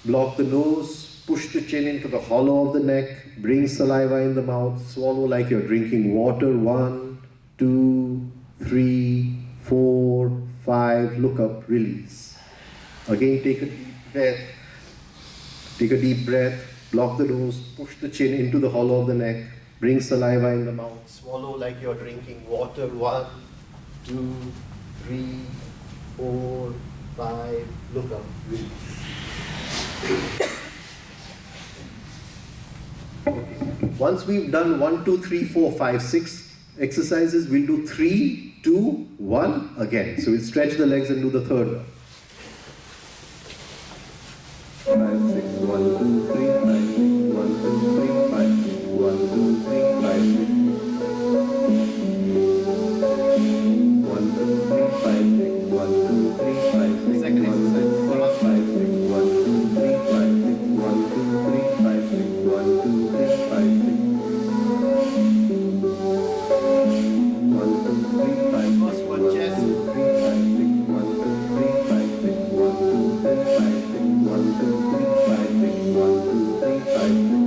Block the nose. Push the chin into the hollow of the neck. Bring saliva in the mouth. Swallow like you're drinking water. 1, 2, 3, 4, 5. Look up. Release. Again, take a deep breath. Take a deep breath. Block the nose. Push the chin into the hollow of the neck. Bring saliva in the mouth. Swallow like you're drinking water. 1, 2, 3, 4, 5. Look up. Breathe. Okay. Once we've done 1, 2, 3, 4, 5, 6 exercises, we'll do 3, 2, 1 again. So we'll stretch the legs and do the third one. 5, 6, 1, 2, 3, 5, 6, 1, 2, 3, 5, 6, 1, 2, 3, 5, 6. 1, 2, 3, 5, 6, 1, 2, 3, 5, 6, Second 1, 2, 3, 5, 6, 1, 2, 3, 5, 6, 1, 2, 3, 5, 6, 1, 2, 3, 5, 6. 1, 2, 3, 5, 6, First one, 1, chest. 2, 3, 5, 6, 1, 2, 3, 5, 6, 1, 2, 3, 5, 6, 1, 2, 3, 5, 6, 1, 2, 3, 5, 6.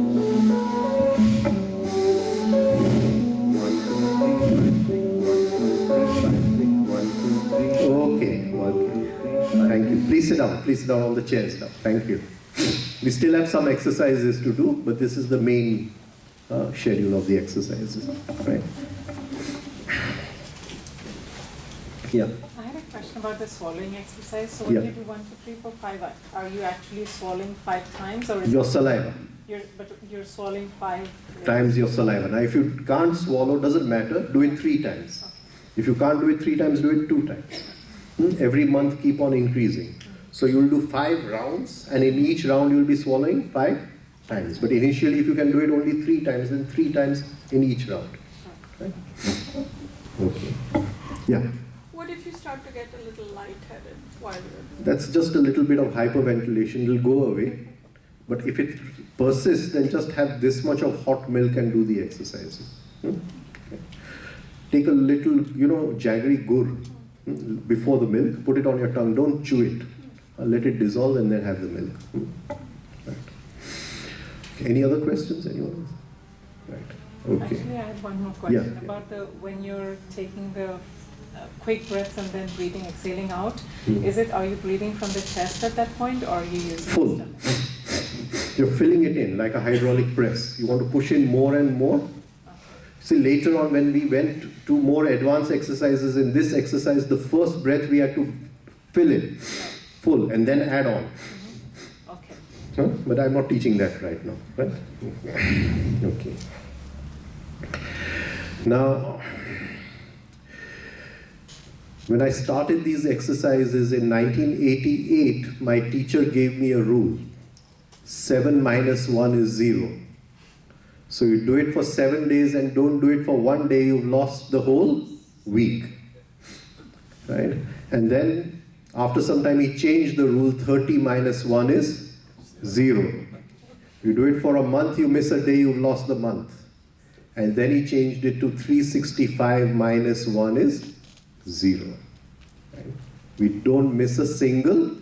1, 2, 3, 5, 6, 1, 2, 3, 5, 6, 1, 2, 3. Okay, okay. Thank you. Please sit down. Please sit down on the chairs now. Thank you. We still have some exercises to do, but this is the main schedule of the exercises, right? Yeah. I had a question about the swallowing exercise. So Yeah. when you do 1, 2, 3, 4, 5, are you actually swallowing 5 times, or is Your it saliva you're swallowing 5 times your saliva. Now, if you can't swallow, doesn't matter. Do it 3 times. If you can't do it 3 times, do it 2 times. Every month, keep on increasing. So you will do 5 rounds, and in each round you will be swallowing 5 times. But initially, if you can do it only 3 times, then 3 times in each round. Right? Okay. Yeah. What if you start to get a little lightheaded while you're doing That's just a little bit of hyperventilation. It will go away. But if it persists, then just have this much of hot milk and do the exercises. Okay. Take a little, jaggery gur before the milk. Put it on your tongue. Don't chew it. Let it dissolve and then have the milk. Right. Okay. Any other questions? Anyone? Right. Okay. Actually, I had one more question Yeah. about when you're taking the quick breaths and then breathing, exhaling out. Are you breathing from the chest at that point, or are you using Full. the stomach? You're filling it in like a hydraulic press. You want to push in more and more. See, later on when we went to more advanced exercises, in this exercise, the first breath we had to fill it full and then add on. Okay. But I'm not teaching that right now. Right? Okay. Now, when I started these exercises in 1988, my teacher gave me a rule. 7 minus 1 is 0. So you do it for 7 days and don't do it for 1 day, you've lost the whole week. Right? And then after some time he changed the rule, 30 minus 1 is 0. You do it for a month, you miss a day, you've lost the month. And then he changed it to 365 minus 1 is 0. Right? We don't miss a single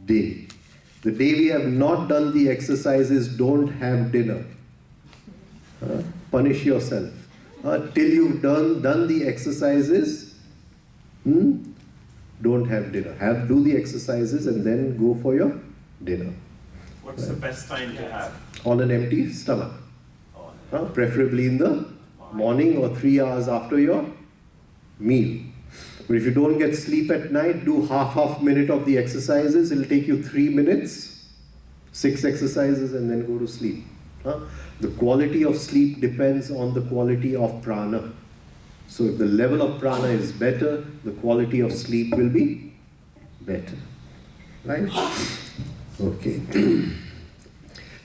day. The day we have not done the exercises, don't have dinner. Punish yourself. Till you've done the exercises, don't have dinner. Do the exercises and then go for your dinner. What's the best time to have? On an empty stomach. Preferably in the morning or 3 hours after your meal. But if you don't get sleep at night, do half minute of the exercises. It'll take you 3 minutes, 6 exercises, and then go to sleep. The quality of sleep depends on the quality of prana. So if the level of prana is better, the quality of sleep will be better. Right? Okay.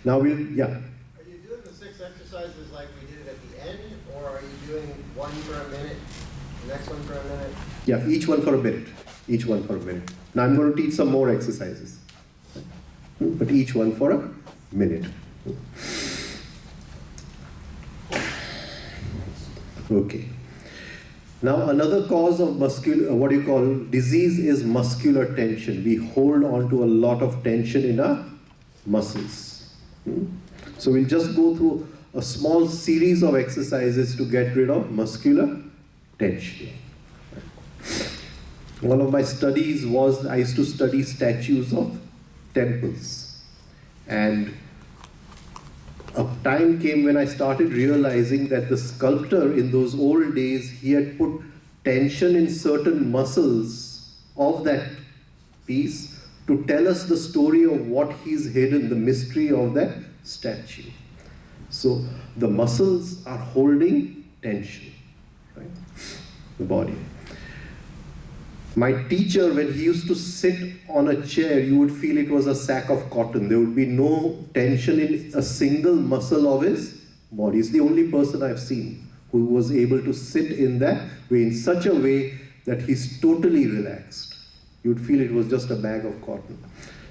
Now Are you doing the 6 exercises like we did at the end, or are you doing one for a minute, the next one for a minute? Yeah, each one for a minute. Each one for a minute. Now I'm going to teach some more exercises. But each one for a minute. Okay. Now another cause of disease is muscular tension. We hold on to a lot of tension in our muscles. So we'll just go through a small series of exercises to get rid of muscular tension. One of my studies was, I used to study statues of temples. And a time came when I started realizing that the sculptor in those old days, he had put tension in certain muscles of that piece to tell us the story of what he's hidden, the mystery of that statue. So the muscles are holding tension, right? The body. My teacher, when he used to sit on a chair, you would feel it was a sack of cotton. There would be no tension in a single muscle of his body. He's the only person I've seen who was able to sit in that way, in such a way that he's totally relaxed. You'd feel it was just a bag of cotton.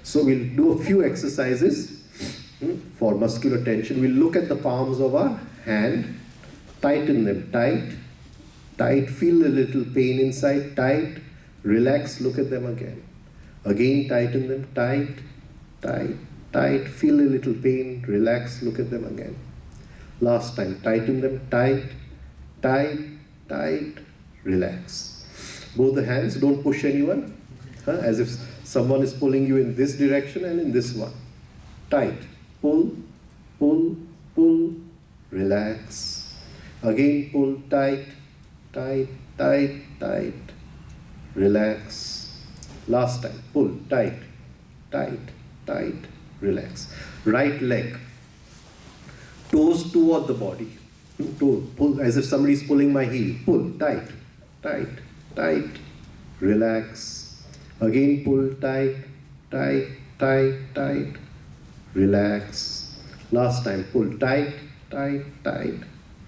So we'll do a few exercises for muscular tension. We'll look at the palms of our hand, tighten them tight, tight, feel a little pain inside, tight, relax, look at them again. Again, tighten them tight, tight, tight, feel a little pain, relax, look at them again. Last time, tighten them tight, tight, tight, relax. Both the hands, don't push anyone, as if someone is pulling you in this direction and in this one. Tight, pull, pull, pull, relax. Again, pull, tight, tight, tight, tight, relax. Last time, pull, tight, tight, tight, relax. Right leg, toes toward the body. Toe, pull, as if somebody is pulling my heel. Pull, tight, tight, tight, relax. Again, pull, tight, tight, tight, tight, relax. Last time, pull, tight, tight, tight,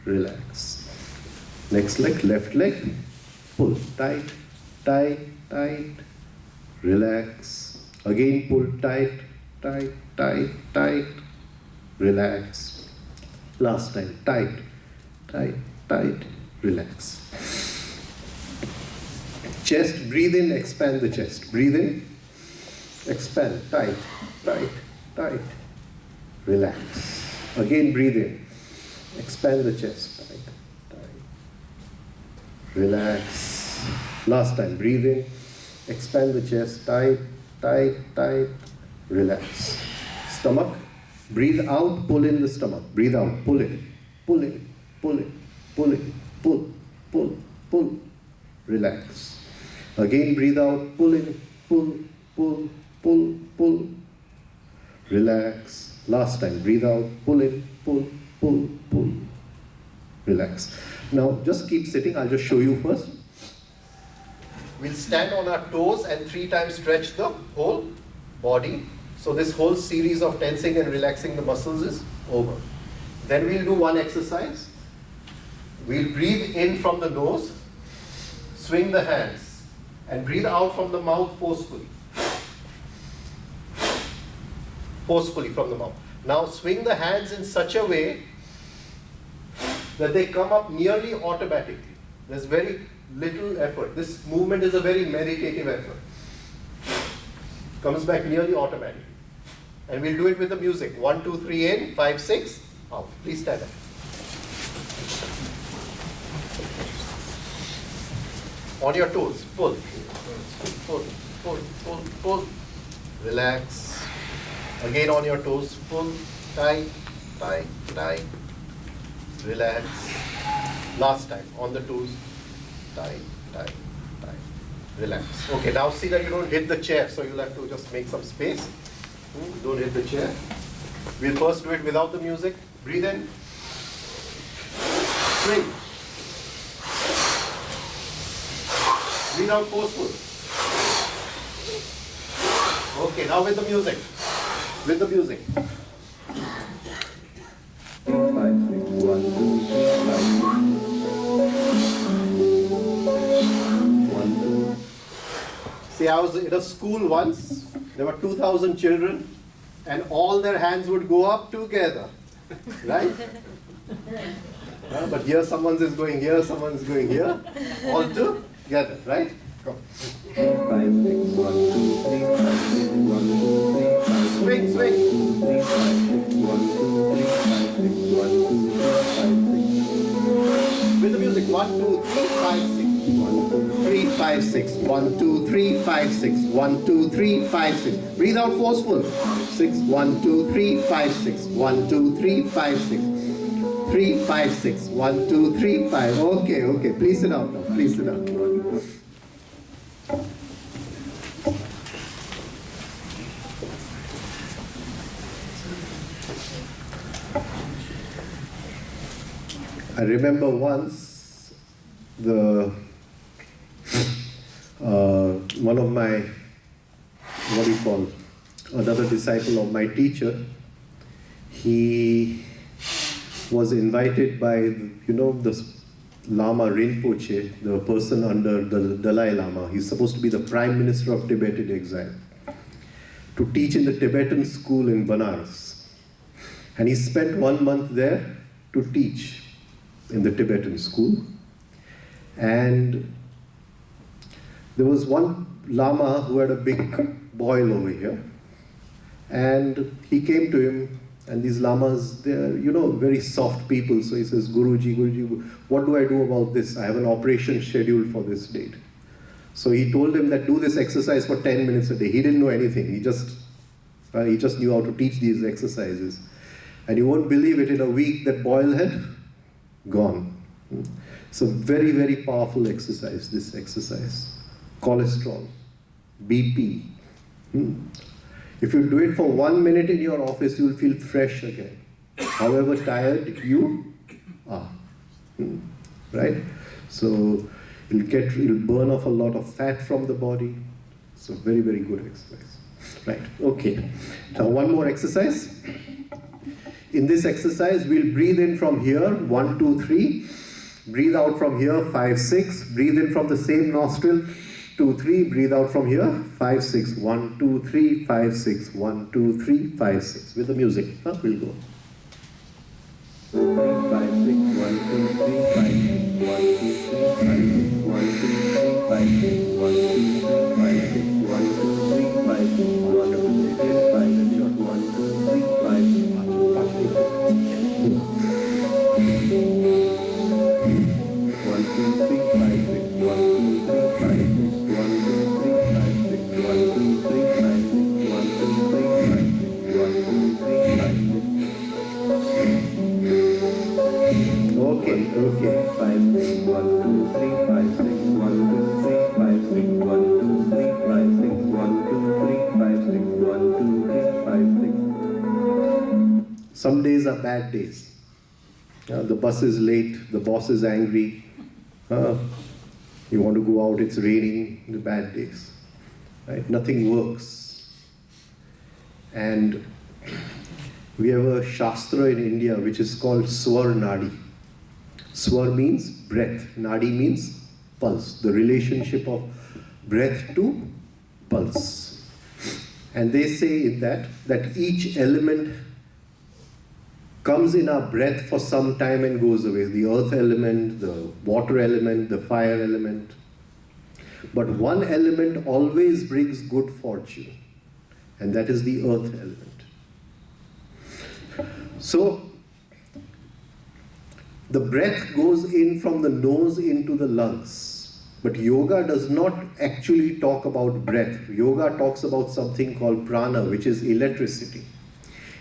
relax. Next leg, left leg, pull, tight, tight, tight, relax. Again, pull, tight, tight, tight, tight, relax. Last time, tight, tight, tight, relax. Chest, breathe in, expand the chest. Breathe in, expand, tight, tight, tight, relax. Again, breathe in, expand the chest, tight, tight, relax. Last time, breathe in, expand the chest, tight, tight, tight, relax. Stomach, breathe out, pull in the stomach. Breathe out, pull in, pull in, pull in, pull in, pull, pull, pull, relax. Again, breathe out, pull in, pull, pull, pull, pull, relax. Last time, breathe out, pull in, pull, pull, pull, relax. Now, just keep sitting, I'll just show you first. We'll stand on our toes and 3 times stretch the whole body. So this whole series of tensing and relaxing the muscles is over. Then we'll do one exercise. We'll breathe in from the nose, swing the hands, and breathe out from the mouth forcefully. Forcefully from the mouth. Now swing the hands in such a way that they come up nearly automatically. There's very little effort. This movement is a very meditative effort. Comes back nearly automatically. And we'll do it with the music. 1, 2, 3 in, 5, 6 out. Please stand up. On your toes, pull. Pull, pull, pull, pull. Relax. Again on your toes, pull, tight, tight, tight. Relax. Last time, on the toes, tight, tight, tight. Relax. Okay, now see that you don't hit the chair, so you'll have to just make some space. Don't hit the chair. We'll first do it without the music. Breathe in. Swing. Breathe out forceful. Okay, now with the music. With the music. 5, 6, 1, 2, 1, 2. See, I was in a school once. There were 2,000 children, and all their hands would go up together, right? But here someone is going here, someone is going here, all together, right? Go. 5, 6, 1, 2, 3, 5, 6, 1, 2, 3, 5, 6, swing, swing. 2, 3, 5, 6, 1, 2, 3, 5, 6, 1, 2, 3, 5, 6. With the music, 1, 2, 3, 5, 6. 1, 2, 3, 5, 6. 1, 2, 3, 5, 6. 1, 2, 3, 5, 6. Breathe out forceful. 6. 1, 2, 3, 5, 6. 1, 2, 3, 5, 6. 3, 5, 6. 1, 2, 3, 5. Okay, okay. Please sit down now. Please sit down. I remember once one of my, another disciple of my teacher, he was invited by, the Lama Rinpoche, the person under the Dalai Lama. He's supposed to be the Prime Minister of Tibet in exile, to teach in the Tibetan school in Banaras. And he spent 1 month there to teach in the Tibetan school. And there was one Lama who had a big boil over here. And he came to him, and these Lamas, they're, very soft people. So he says, Guruji, what do I do about this? I have an operation scheduled for this date. So he told him that do this exercise for 10 minutes a day. He didn't know anything. He just knew how to teach these exercises. And you won't believe it, in a week that boil had gone. It's a very, very powerful exercise, this exercise. Cholesterol, BP. If you do it for 1 minute in your office, you'll feel fresh again, however tired you are. Right? So it'll burn off a lot of fat from the body. It's a very, very good exercise. Right, okay. Now one more exercise. In this exercise, we'll breathe in from here, 1, 2, 3. Breathe out from here, 5, 6. Breathe in from the same nostril, 2, 3. Breathe out from here, 5, 6. 1, 2, 3, 5, 6. 1, 2, 3, 5, 6. With the music, we'll go. 5, 6. 1, 2, 3, 5, 6. 1, 2, 3, 5, 6. 1, 2, 3, 5, 6. 1, 2, 3, 5, 6. 1, 2, 3, 5, 6. 1, 2, 3, 5, 6. 1, 2, 3, 5, 6. 1, 2, 3, 5, 6. Some days are bad days. The bus is late, the boss is angry. You want to go out, it's raining, the bad days. Right? Nothing works. And we have a shastra in India which is called Swar Nadi. Swar means breath, Nadi means pulse, the relationship of breath to pulse. And they say in that each element comes in our breath for some time and goes away. The earth element, the water element, the fire element. But one element always brings good fortune, and that is the earth element. So, the breath goes in from the nose into the lungs. But yoga does not actually talk about breath. Yoga talks about something called prana, which is electricity.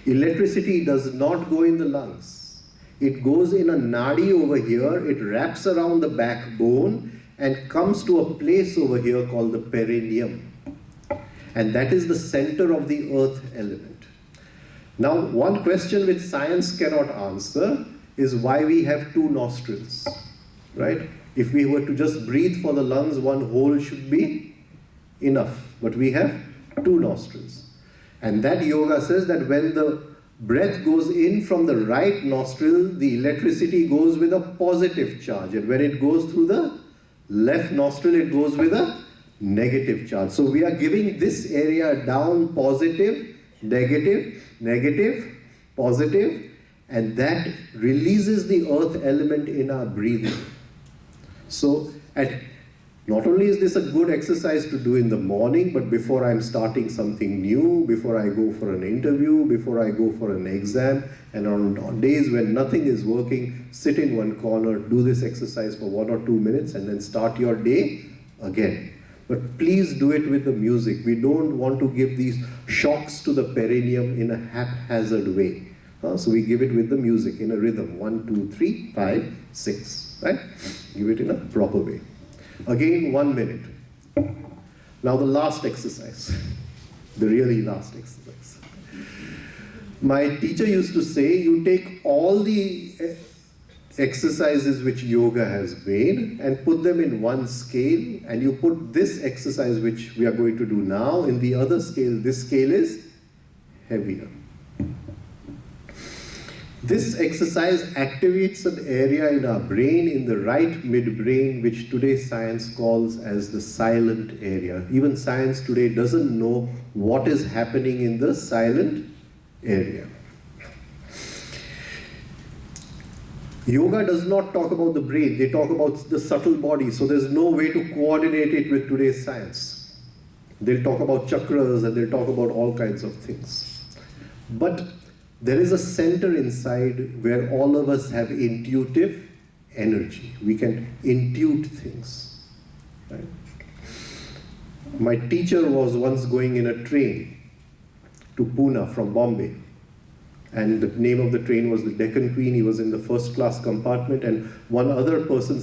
Electricity does not go in the lungs. It goes in a nadi over here, it wraps around the backbone and comes to a place over here called the perineum. And that is the center of the earth element. Now, one question which science cannot answer is why we have 2 nostrils, right? If we were to just breathe for the lungs, one hole should be enough. But we have 2 nostrils. And that yoga says that when the breath goes in from the right nostril, the electricity goes with a positive charge. And when it goes through the left nostril, it goes with a negative charge. So we are giving this area down positive, negative, negative, positive, and that releases the earth element in our breathing. So at Not only is this a good exercise to do in the morning, but before I'm starting something new, before I go for an interview, before I go for an exam, and on days when nothing is working, sit in one corner, do this exercise for 1 or 2 minutes, and then start your day again. But please do it with the music. We don't want to give these shocks to the perineum in a haphazard way. So we give it with the music in a rhythm. 1, 2, 3, 5, 6. Right? Give it in a proper way. Again, 1 minute. Now the last exercise. The really last exercise. My teacher used to say, you take all the exercises which yoga has made and put them in one scale, and you put this exercise which we are going to do now in the other scale. This scale is heavier. This exercise activates an area in our brain, in the right midbrain, which today's science calls as the silent area. Even science today doesn't know what is happening in the silent area. Yoga does not talk about the brain, they talk about the subtle body, so there's no way to coordinate it with today's science. They'll talk about chakras and they'll talk about all kinds of things. But there is a center inside where all of us have intuitive energy. We can intuit things. Right? My teacher was once going in a train to Pune from Bombay. And the name of the train was the Deccan Queen. He was in the first class compartment, and one other person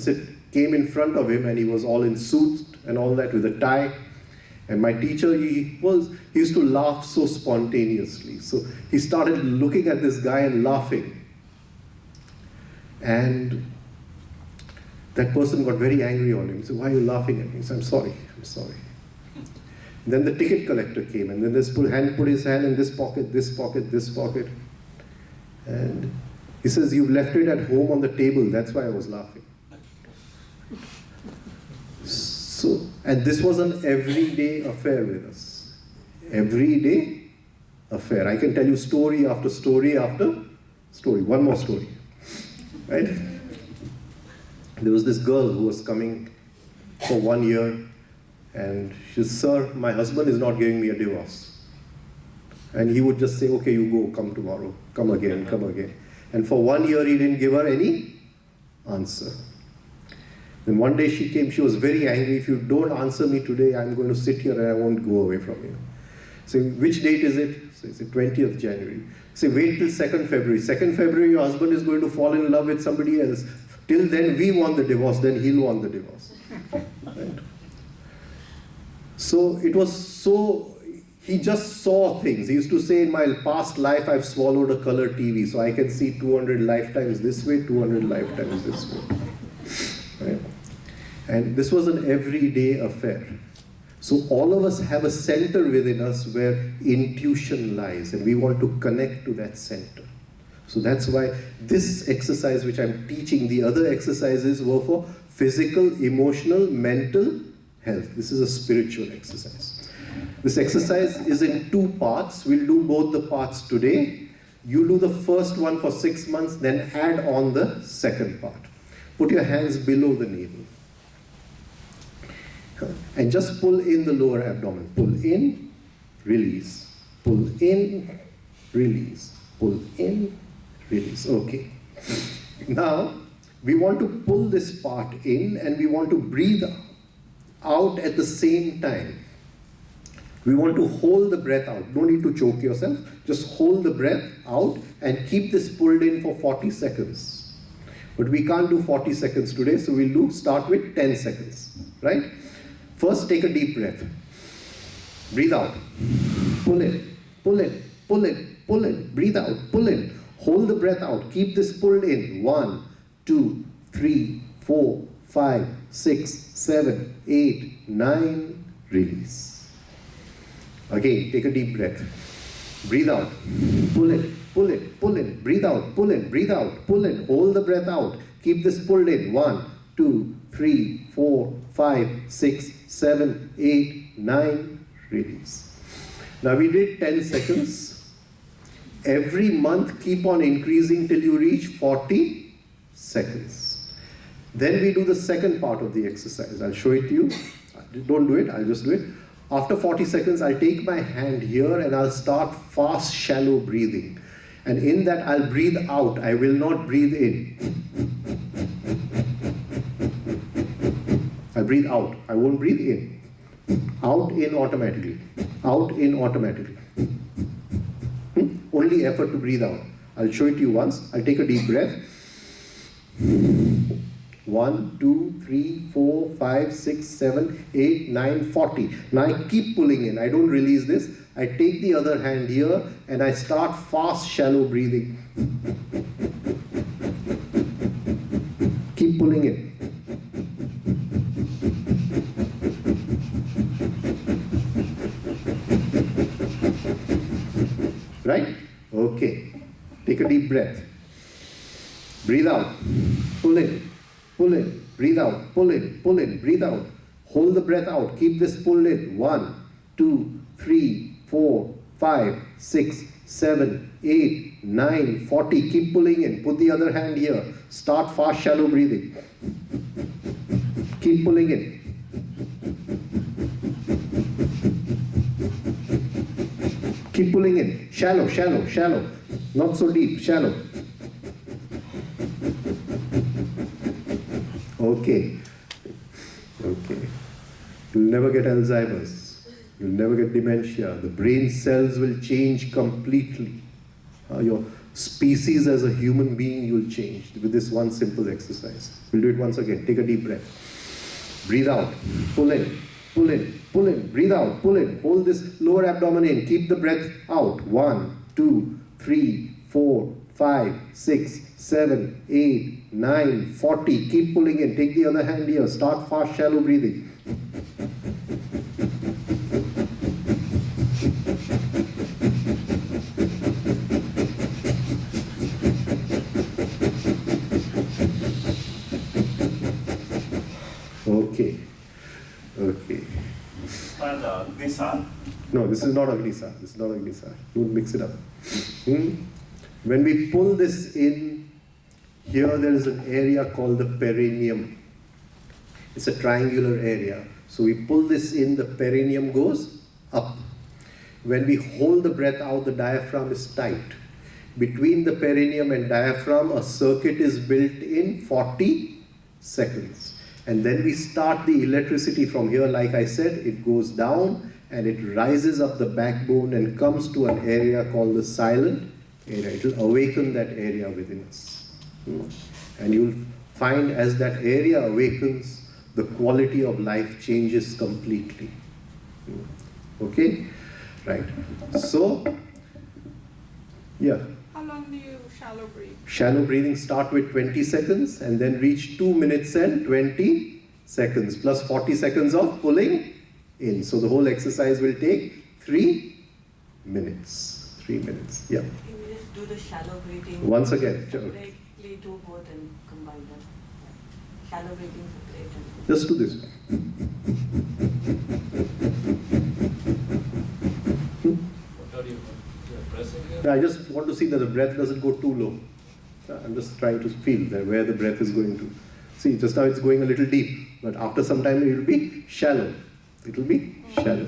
came in front of him, and he was all in suits and all that with a tie. And my teacher, he used to laugh so spontaneously. So he started looking at this guy and laughing. And that person got very angry on him. He said, why are you laughing at me? He said, I'm sorry. Then the ticket collector came, and then this put his hand in this pocket, this pocket, this pocket. And he says, you've left it at home on the table, that's why I was laughing. So, and this was an everyday affair with us. Everyday affair. I can tell you story after story after story. One more story. Right? There was this girl who was coming for 1 year, and she said, sir, my husband is not giving me a divorce. And he would just say, okay, you go, come tomorrow, come again. And for 1 year, he didn't give her any answer. Then one day she came, she was very angry. If you don't answer me today, I'm going to sit here and I won't go away from you. So which date is it? So it's the 20th January. Say, wait till 2nd February. 2nd February, your husband is going to fall in love with somebody else. Till then, we want the divorce, then he'll want the divorce. Right? So it was so, he just saw things. He used to say, in my past life, I've swallowed a color TV, so I can see 200 lifetimes this way, 200 lifetimes this way. Right? And this was an everyday affair. So all of us have a center within us where intuition lies, and we want to connect to that center. So that's why this exercise which I'm teaching, the other exercises were for physical, emotional, mental health. This is a spiritual exercise. This exercise is in 2 parts. We'll do both the parts today. You do the first one for 6 months, then add on the second part. Put your hands below the navel. And just pull in the lower abdomen. Pull in, release. Pull in, release. Pull in, release. Okay. Now, we want to pull this part in and we want to breathe out at the same time. We want to hold the breath out. Don't need to choke yourself. Just hold the breath out and keep this pulled in for 40 seconds. But we can't do 40 seconds today, so we'll start with 10 seconds. Right? First, take a deep breath. Breathe out. Pull in, pull in, pull in, pull in. Breathe out, pull in. Hold the breath out. Keep this pulled in. 1, 2, 3, 4, 5, 6, 7, 8, 9. Release. Again, take a deep breath. Breathe out. Pull in, pull in, pull in. Breathe out, pull in, breathe out, pull in. Hold the breath out. Keep this pulled in. 1, 2, 3, 4, 5, 6, 7, 8, 9. Release. Now we did 10 seconds. Every month keep on increasing till you reach 40 seconds. Then we do the second part of the exercise. I'll show it to you. Don't do it, I'll just do it. After 40 seconds, I'll take my hand here and I'll start fast, shallow breathing. And in that, I'll breathe out. I will not breathe in. I breathe out. I won't breathe in. Out, in automatically. Out, in automatically. Only effort to breathe out. I'll show it to you once. I'll take a deep breath. 1, 2, 3, 4, 5, 6, 7, 8, 9, 40. Now I keep pulling in. I don't release this. I take the other hand here and I start fast, shallow breathing. Keep pulling in. Right? Okay. Take a deep breath. Breathe out. Pull in. Pull in. Breathe out. Pull in. Pull in. Breathe out. Hold the breath out. Keep this pull in. 1, 2, 3, 4, 5, 6, 7, 8, 9, 40. Keep pulling in. Put the other hand here. Start fast, shallow breathing. Keep pulling in. Keep pulling in. Shallow, shallow, shallow. Not so deep, shallow. Okay. Okay. You'll never get Alzheimer's. You'll never get dementia. The brain cells will change completely. Your species as a human being, you'll change with this one simple exercise. We'll do it once again. Take a deep breath. Breathe out. Pull in. Pull in. Pull in. Breathe out. Pull in. Hold this lower abdomen in. Keep the breath out. 1, 2, 3, 4, 5, 6, 7, 8, 9, 40. Keep pulling in. Take the other hand here. Start fast, shallow breathing. Okay. Okay. And Agnisar. No, this is not Agnisar. This is not Agnisar. Don't mix it up. When we pull this in, here there is an area called the perineum. It's a triangular area. So we pull this in, the perineum goes up. When we hold the breath out, the diaphragm is tight. Between the perineum and diaphragm, a circuit is built in 40 seconds. And then we start the electricity from here. Like I said, it goes down and it rises up the backbone and comes to an area called the silent area. It will awaken that area within us. And you'll find as that area awakens, the quality of life changes completely. Okay? Right. So, yeah. How long do you shallow breathe? Shallow breathing start with 20 seconds and then reach 2 minutes and 20 seconds plus 40 seconds of pulling in. So the whole exercise will take 3 minutes. 3 minutes. Yeah. Can we just do the shallow breathing? Once again. Separately do both and combine them. Shallow breathing separate. And Just do this. I just want to see that the breath doesn't go too low. I'm just trying to feel that where the breath is going to. See, just now it's going a little deep, but after some time it will be shallow. It will be shallow.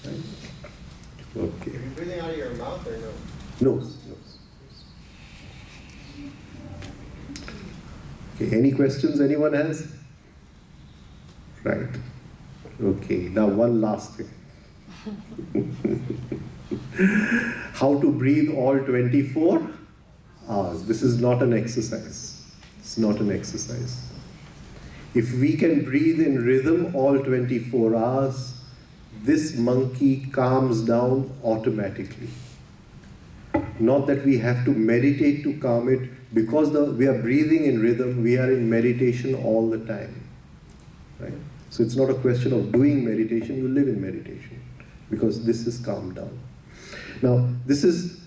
Right? Okay. Are you breathing out of your mouth or no? Nose. Okay, any questions anyone has? Right. Okay, now one last thing. How to breathe all 24 hours. This is not an exercise. It's not an exercise. If we can breathe in rhythm all 24 hours, this monkey calms down automatically. Not that we have to meditate to calm it. Because we are breathing in rhythm, we are in meditation all the time. Right? So it's not a question of doing meditation, you live in meditation. Because this is calmed down. Now, this is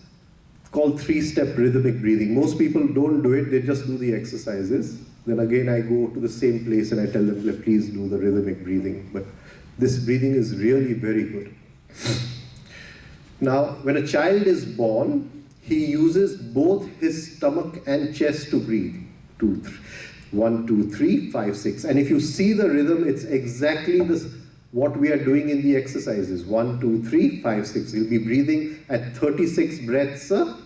called 3-step rhythmic breathing. Most people don't do it, they just do the exercises. Then again, I go to the same place and I tell them, please do the rhythmic breathing. But this breathing is really very good. Now, when a child is born, he uses both his stomach and chest to breathe. 1, 2, 3, 5, 6. And if you see the rhythm, it's exactly this, what we are doing in the exercises. 1, 2, 3, 5, 6. You'll be breathing at 36 breaths a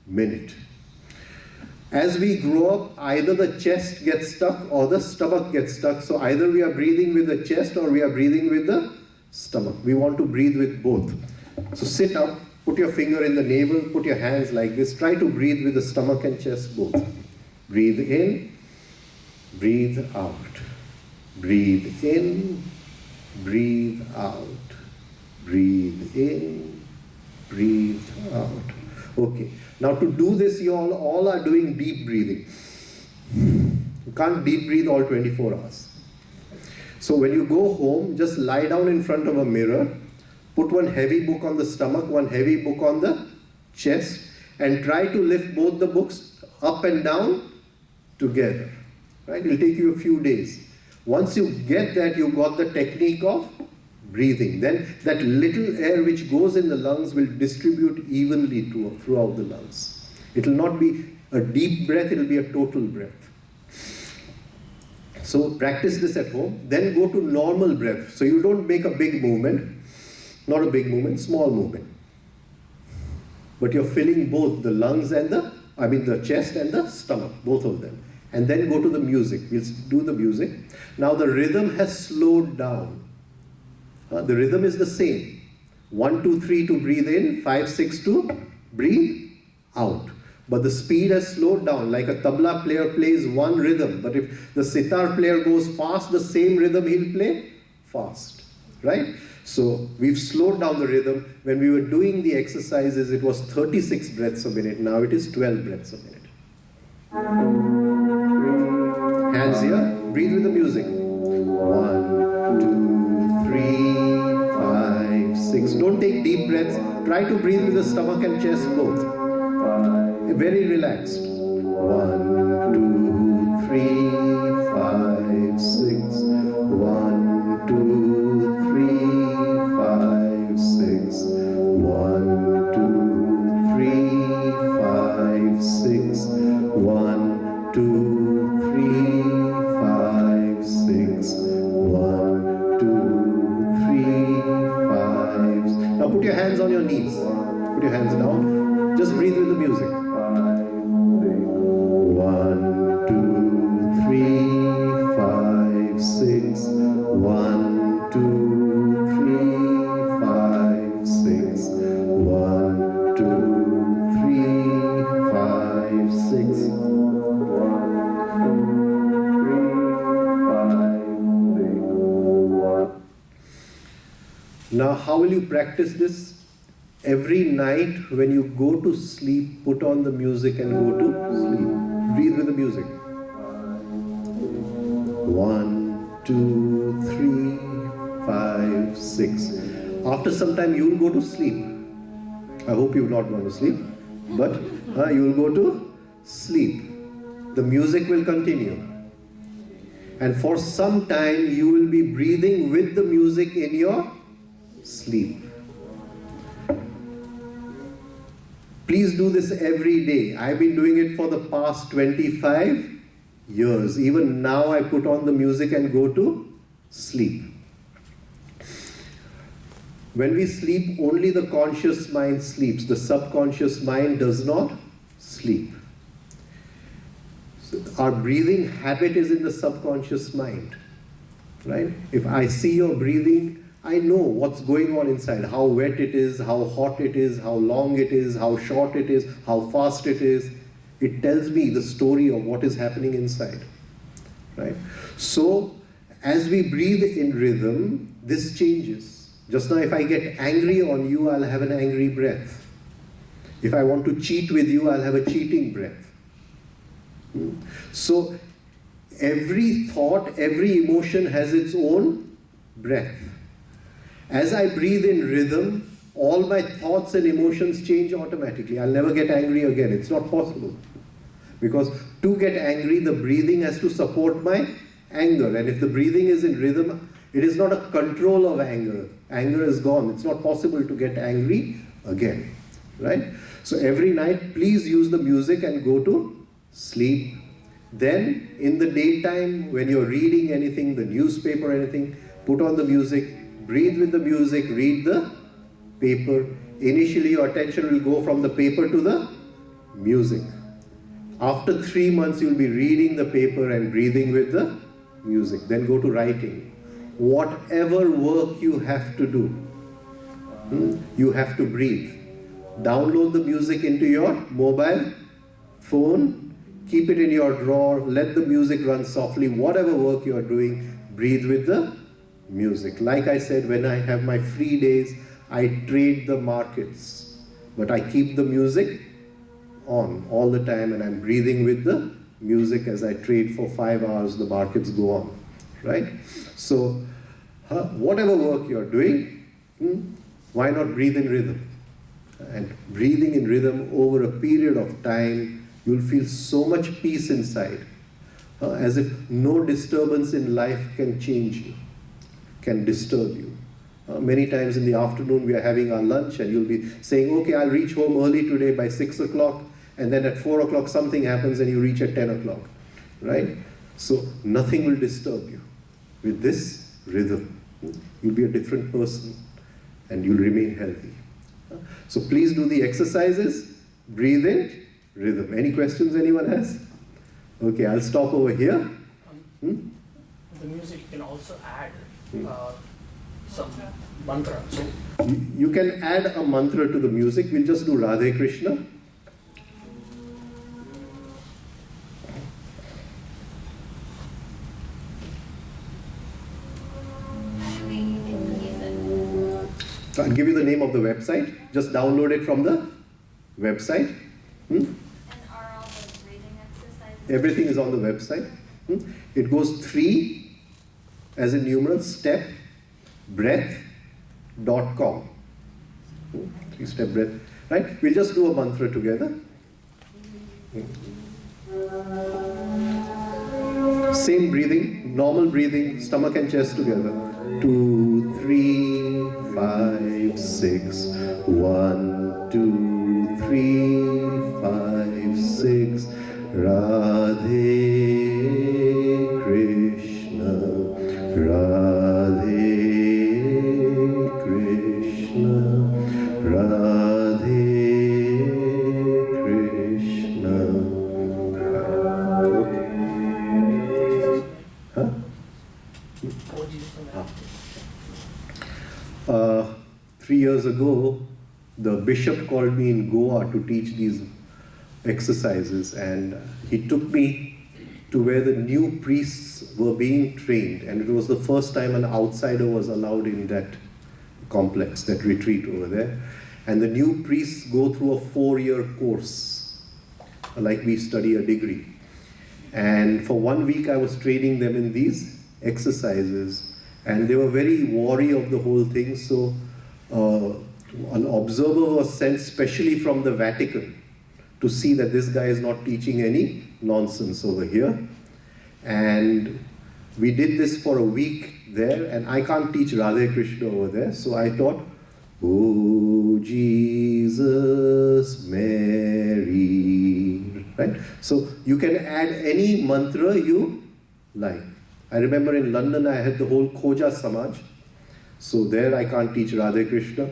minute. As we grow up, either the chest gets stuck or the stomach gets stuck. So either we are breathing with the chest or we are breathing with the stomach. We want to breathe with both. So sit up, put your finger in the navel, put your hands like this. Try to breathe with the stomach and chest both. Breathe in, breathe out. Breathe in, breathe out. Breathe in, breathe out. Okay. Now to do this, you all are doing deep breathing. You can't deep breathe all 24 hours. So when you go home, just lie down in front of a mirror, put one heavy book on the stomach, one heavy book on the chest, and try to lift both the books up and down together. Right? It will take you a few days. Once you get that, you got the technique of breathing. Then that little air which goes in the lungs will distribute evenly throughout the lungs. It will not be a deep breath, it will be a total breath. So practice this at home. Then go to normal breath. So you don't make a big movement. Not a big movement, small movement. But you're filling both the lungs and the chest and the stomach, both of them. And then go to the music. We'll do the music. Now the rhythm has slowed down. The rhythm is the same. 1, 2, 3 to breathe in, 5, 6 to breathe out. But the speed has slowed down. Like a tabla player plays one rhythm. But if the sitar player goes fast, the same rhythm he'll play fast. Right? So we've slowed down the rhythm. When we were doing the exercises, it was 36 breaths a minute. Now it is 12 breaths a minute. Hands here. Breathe with the music. 1, 2, 3, 5, 6. Don't take deep breaths. Try to breathe with the stomach and chest both. Very relaxed. 1, 2, 3, 5, 6. 1, 2, 3, 5, 6. 1, 2, 3, 5, 6. 1, 2, 3, 5, 6. 1, 2, 3, 5. Now put your hands on your knees. Put your hands down. Just breathe with the music. 1, 2, 3, 5, 6. 1, 2, 3, 5, 6. 1, 2, 3, 5, 6. 1, 2, 3, 5, 6. Now, how will you practice this? Every night when you go to sleep, put on the music and go to sleep. Breathe with the music. 1, 2, 3, 5, 6. After some time, you will go to sleep. I hope you will not go to sleep, but you will go to sleep. The music will continue. And for some time, you will be breathing with the music in your sleep. Please do this every day. I've been doing it for the past 25 years. Even now I put on the music and go to sleep. When we sleep, only the conscious mind sleeps. The subconscious mind does not sleep. So our breathing habit is in the subconscious mind. Right? If I see your breathing, I know what's going on inside, how wet it is, how hot it is, how long it is, how short it is, how fast it is. It tells me the story of what is happening inside. Right? So, as we breathe in rhythm, this changes. Just now, if I get angry on you, I'll have an angry breath. If I want to cheat with you, I'll have a cheating breath. So, every thought, every emotion has its own breath. As I breathe in rhythm, all my thoughts and emotions change automatically. I'll never get angry again. It's not possible. Because to get angry, the breathing has to support my anger. And if the breathing is in rhythm, it is not a control of anger. Anger is gone. It's not possible to get angry again. Right? So every night, please use the music and go to sleep. Then in the daytime, when you're reading anything, the newspaper, anything, put on the music, breathe with the music, read the paper. Initially your attention will go from the paper to the music. After 3 months, you'll be reading the paper and breathing with the music. Then go to writing. Whatever work you have to do, you have to breathe. Download the music into your mobile phone, keep it in your drawer, let the music run softly. Whatever work you are doing, breathe with the music. Like I said, when I have my free days, I trade the markets, but I keep the music on all the time and I'm breathing with the music as I trade for 5 hours, the markets go on, right? So, whatever work you're doing, why not breathe in rhythm? And breathing in rhythm over a period of time, you'll feel so much peace inside, as if no disturbance in life can change you, can disturb you. Many times in the afternoon we are having our lunch and you'll be saying, okay, I'll reach home early today by 6 o'clock, and then at 4 o'clock something happens and you reach at 10 o'clock, right? So nothing will disturb you. With this rhythm, you'll be a different person and you'll remain healthy. So please do the exercises, breathe in, rhythm. Any questions anyone has? Okay, I'll stop over here. The music you can also add some mantra. So You can add a mantra to the music. We'll just do Radhe Krishna. I'll give you the name of the website. Just download it from the website. And are all the breathing exercises? Everything is on the website. It goes 3 as in numeral, step, breath.com. 3-step breath. Right? We'll just do a mantra together. Same breathing, normal breathing, stomach and chest together. 2, 3, 5, 6. 1, 2, 3, 5, 6. Radhe Krishna, Radhe Krishna, Radhe Krishna. Okay. Huh? 3 years ago, the bishop called me in Goa to teach these exercises, and he took me to where the new priests were being trained, and it was the first time an outsider was allowed in that complex, that retreat over there. And the new priests go through a 4-year course, like we study a degree. And for 1 week I was training them in these exercises, and they were very wary of the whole thing. So an observer was sent specially from the Vatican to see that this guy is not teaching any nonsense over here. And we did this for a week there, and I can't teach Radhe Krishna over there, so I thought, oh Jesus, Mary, right? So you can add any mantra you like. I remember in London I had the whole Khoja Samaj, so there I can't teach Radhe Krishna.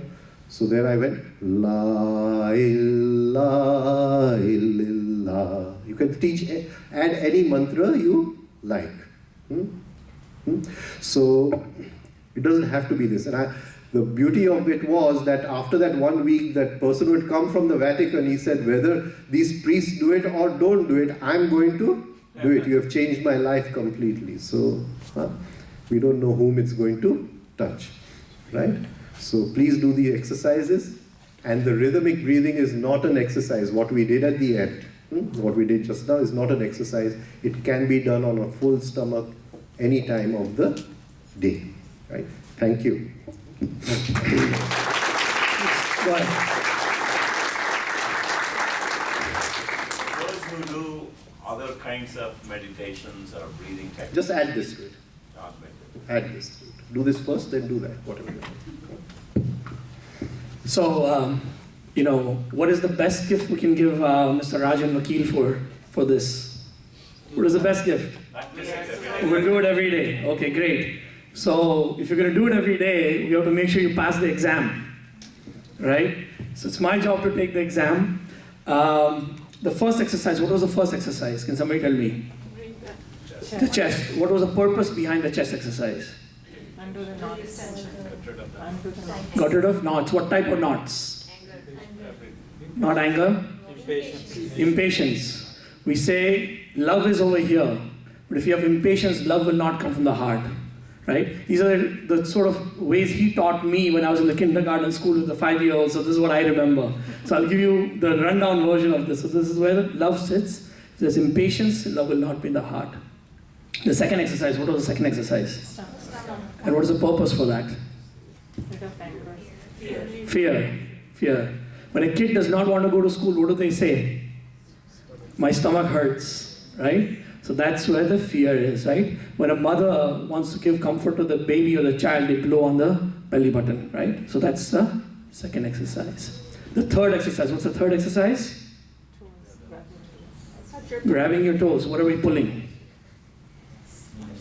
So there I went, La ilaha illallah. You can add any mantra you like. So it doesn't have to be this. And the beauty of it was that after that 1 week, that person would come from the Vatican. He said, whether these priests do it or don't do it, I'm going to do it. You have changed my life completely. So we don't know whom it's going to touch, right? So please do the exercises. And the rhythmic breathing is not an exercise. What we did at the end, what we did just now is not an exercise. It can be done on a full stomach any time of the day, right? Thank you. go ahead. Those who do other kinds of meditations or breathing techniques. Just add this to it. Add this to it. Do this first, then do that, whatever you want. So, what is the best gift we can give Mr. Rajen Vakil for this? What is the best gift? We'll do it every day. Okay, great. So if you're going to do it every day, you have to make sure you pass the exam, right? So it's my job to take the exam. The first exercise, what was the first exercise? Can somebody tell me? The chest. What was the purpose behind the chest exercise? Undo the knots. Undo the knots. Got rid of knots. What type of knots? Not anger? Impatience. We say love is over here, but if you have impatience, love will not come from the heart, right? These are the sort of ways he taught me when I was in the kindergarten school with the 5-year-olds, so this is what I remember. So I'll give you the rundown version of this. So this is where the love sits. If there's impatience, love will not be in the heart. The second exercise, what was the second exercise? And what is the purpose for that? Rid of anger. Fear. When a kid does not want to go to school, what do they say? My stomach hurts, right? So that's where the fear is, right? When a mother wants to give comfort to the baby or the child, they blow on the belly button, right? So that's the second exercise. The third exercise, what's the third exercise? Grabbing your toes. What are we pulling?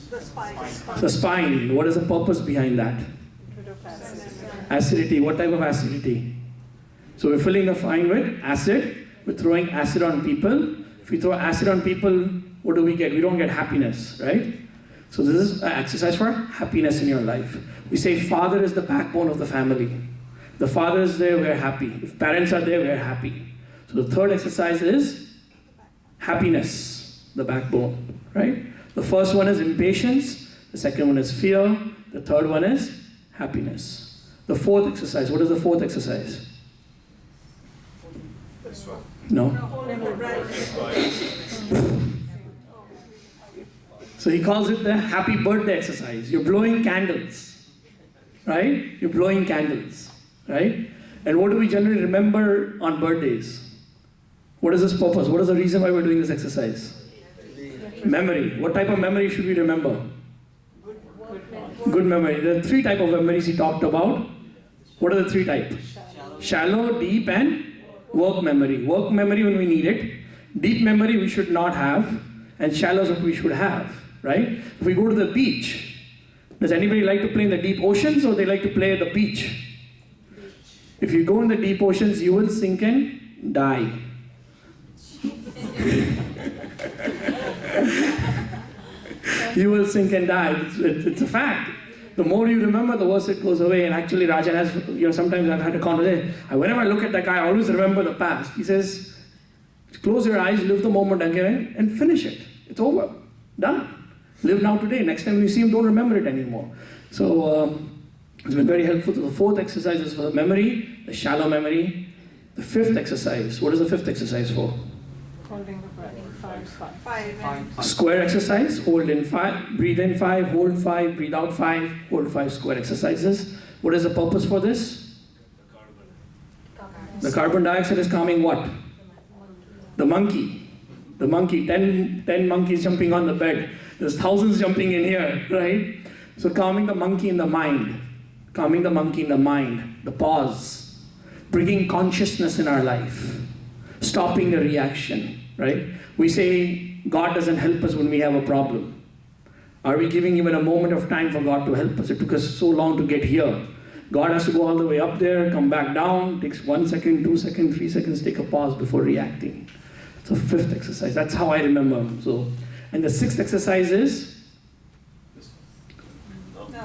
The spine. The spine. What is the purpose behind that? Rid of acid. Acidity. What type of acidity? So we're filling the spine with acid. We're throwing acid on people. If we throw acid on people, what do we get? We don't get happiness, right? So this is an exercise for happiness in your life. We say father is the backbone of the family. The father is there, we're happy. If parents are there, we're happy. So the third exercise is happiness, the backbone, right? The first one is impatience. The second one is fear. The third one is happiness. The fourth exercise, what is the fourth exercise? No? So he calls it the happy birthday exercise. You're blowing candles, right? You're blowing candles, right? And what do we generally remember on birthdays? What is this purpose? What is the reason why we're doing this exercise? Memory. What type of memory should we remember? Good memory. There are 3 types of memories he talked about. What are the 3 types? Shallow, deep, and work memory. Work memory when we need it. Deep memory we should not have. And shallow is what we should have, right? If we go to the beach, does anybody like to play in the deep oceans or they like to play at the beach? If you go in the deep oceans, you will sink and die. You will sink and die. It's a fact. The more you remember, the worse it goes away. And actually, Rajan has, sometimes I've had a conversation. Whenever I look at that guy, I always remember the past. He says, close your eyes, live the moment again, and finish it. It's over. Done. Live now today. Next time you see him, don't remember it anymore. So, it's been very helpful. The fourth exercise is for the memory, the shallow memory. The fifth exercise, what is the fifth exercise for? Holding the breath. 5. Square exercise, hold in 5, breathe in 5, hold 5, breathe out 5, hold 5 square exercises. What is the purpose for this? The carbon dioxide is calming what? The monkey. The monkey, 10 monkeys jumping on the bed. There's thousands jumping in here, right? So calming the monkey in the mind. Calming the monkey in the mind. The pause. Bringing consciousness in our life. Stopping the reaction, right? We say God doesn't help us when we have a problem. Are we giving even a moment of time for God to help us? It took us so long to get here. God has to go all the way up there, come back down, takes 1 second, 2 seconds, 3 seconds, take a pause before reacting. It's a fifth exercise. That's how I remember. So, and the sixth exercise is?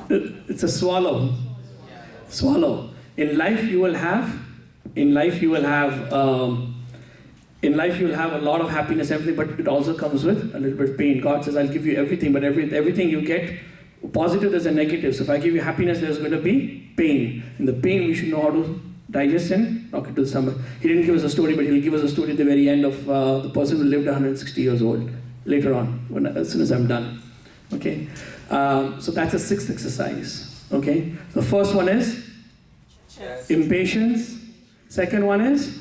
It's a swallow. Swallow. In life you will have a lot of happiness, everything, but it also comes with a little bit of pain. God says, I'll give you everything, but everything you get, positive there's a negative. So if I give you happiness, there's going to be pain. And the pain we should know how to digest and knock it to the stomach. He didn't give us a story, but he'll give us a story at the very end of the person who lived 160 years old, later on, as soon as I'm done. Okay? So that's the sixth exercise. Okay? The first one is impatience. Second one is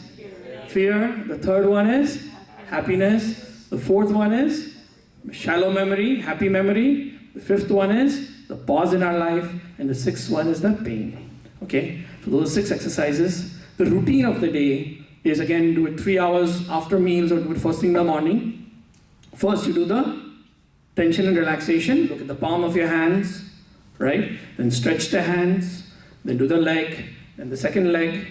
fear. The third one is happiness. The fourth one is shallow memory, happy memory. The fifth one is the pause in our life. And the sixth one is the pain. Okay? So those are 6 exercises. The routine of the day is, again, do it 3 hours after meals or do it first thing in the morning. First, you do the tension and relaxation. Look at the palm of your hands, right? Then stretch the hands. Then do the leg. Then the second leg,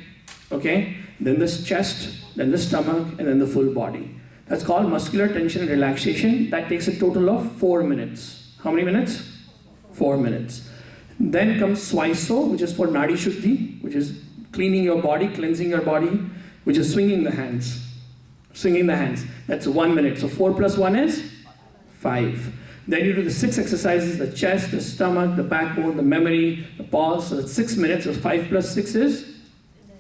okay? Then the chest, then the stomach, and then the full body. That's called muscular tension and relaxation. That takes a total of 4 minutes. How many minutes? 4 minutes. Then comes Swaiso, which is for Nadi Shuddhi, which is cleaning your body, cleansing your body, which is swinging the hands. Swinging the hands. That's 1 minute. So 4 plus 1 is 5. Then you do the 6 exercises, the chest, the stomach, the backbone, the memory, the pause. So that's 6 minutes. So 5 plus 6 is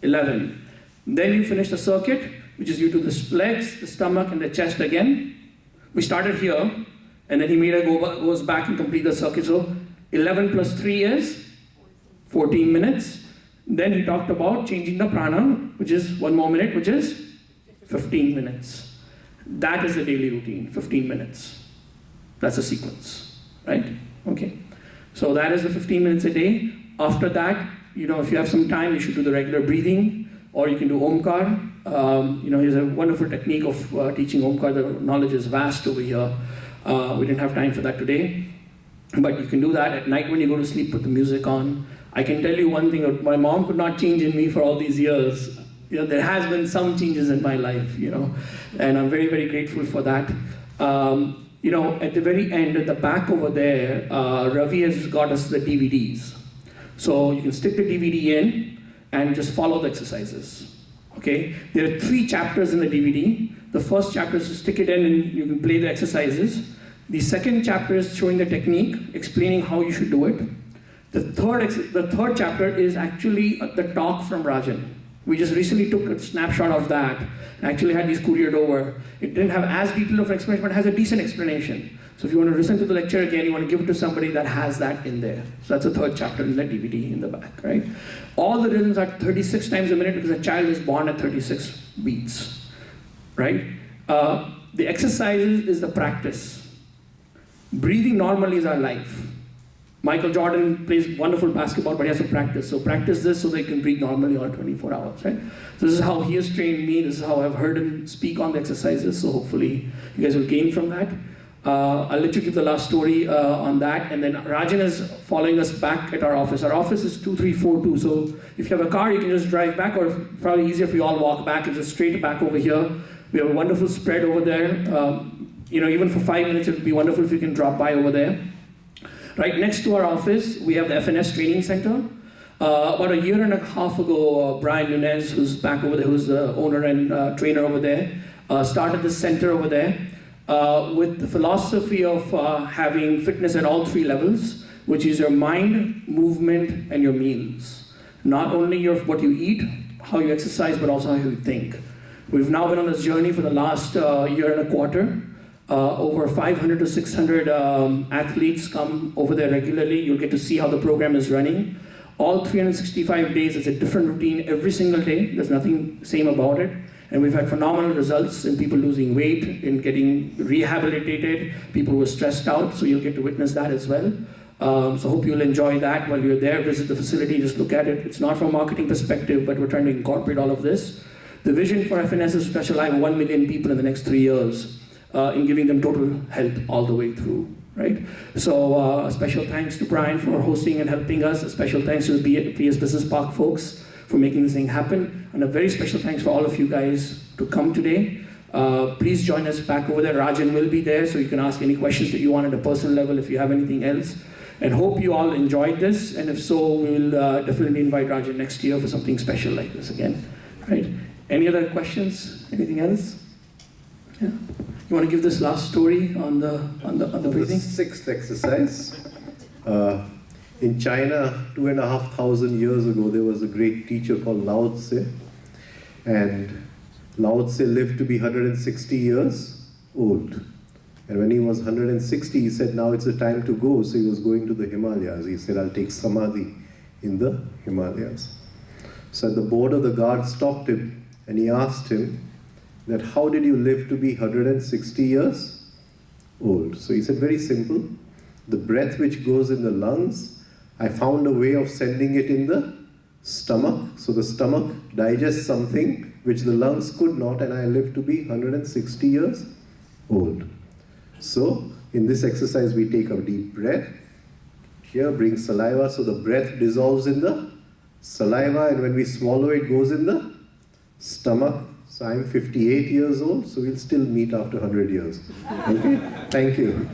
11. Then you finish the circuit, which is you do the legs, the stomach, and the chest again. We started here, and then he made a goes back and complete the circuit. So 11 plus 3 is 14 minutes. Then he talked about changing the prana, which is 1 more minute, which is 15 minutes. That is the daily routine, 15 minutes. That's a sequence, right? Okay. So that is the 15 minutes a day. After that, if you have some time, you should do the regular breathing, or you can do Omkar. Here's a wonderful technique of teaching Omkar. The knowledge is vast over here. We didn't have time for that today. But you can do that at night when you go to sleep, put the music on. I can tell you one thing, my mom could not change in me for all these years. There has been some changes in my life, and I'm very, very grateful for that. At the very end, at the back over there, Ravi has got us the DVDs. So you can stick the DVD in and just follow the exercises, okay? There are 3 chapters in the DVD. The first chapter is to stick it in and you can play the exercises. The second chapter is showing the technique, explaining how you should do it. The third chapter is actually the talk from Rajen. We just recently took a snapshot of that and actually had these couriered over. It didn't have as detailed of an explanation, but it has a decent explanation. So if you want to listen to the lecture again, you want to give it to somebody that has that in there. So that's the third chapter in the DVD in the back, right? All the rhythms are 36 times a minute because a child is born at 36 beats, right? The exercises is the practice. Breathing normally is our life. Michael Jordan plays wonderful basketball, but he has to practice. So practice this so they can breathe normally all 24 hours, right? So this is how he has trained me. This is how I've heard him speak on the exercises. So hopefully you guys will gain from that. I'll let you give the last story on that. And then Rajen is following us back at our office. Our office is 2342. So if you have a car, you can just drive back, or probably easier if you all walk back. It's just straight back over here. We have a wonderful spread over there. Even for 5 minutes, it would be wonderful if you can drop by over there. Right next to our office, we have the FNS Training Center. About 1.5 years ago, Brian Nunez, who's back over there, who's the owner and trainer over there, started this center over there with the philosophy of having fitness at all 3 levels, which is your mind, movement, and your meals. Not only what you eat, how you exercise, but also how you think. We've now been on this journey for the last 1.25 years. Over 500 to 600 athletes come over there regularly. You'll get to see how the program is running. All 365 days, it's a different routine every single day. There's nothing same about it. And we've had phenomenal results in people losing weight, in getting rehabilitated, people who are stressed out, so you'll get to witness that as well. So hope you'll enjoy that while you're there. Visit the facility, just look at it. It's not from a marketing perspective, but we're trying to incorporate all of this. The vision for FNS is to touch alive 1 million people in the next 3 years. In giving them total health all the way through, right? So a special thanks to Brian for hosting and helping us. A special thanks to the PS Business Park folks for making this thing happen. And a very special thanks for all of you guys to come today. Please join us back over there. Rajen will be there, so you can ask any questions that you want at a personal level if you have anything else. And hope you all enjoyed this. And if so, we will definitely invite Rajen next year for something special like this again, right? Any other questions? Anything else? Yeah. You want to give this last story on the breathing? The 6th exercise. In China, 2,500 years ago, there was a great teacher called Lao Tse. And Lao Tse lived to be 160 years old. And when he was 160, he said, now it's the time to go. So he was going to the Himalayas. He said, I'll take Samadhi in the Himalayas. So at the border, the guard stopped him and he asked him, that how did you live to be 160 years old? So he said, very simple. The breath which goes in the lungs, I found a way of sending it in the stomach. So the stomach digests something which the lungs could not, and I lived to be 160 years old. So, in this exercise, we take a deep breath. Here, bring saliva, so the breath dissolves in the saliva, and when we swallow, it goes in the stomach. So, I'm 58 years old, so we'll still meet after 100 years. Okay? Thank you.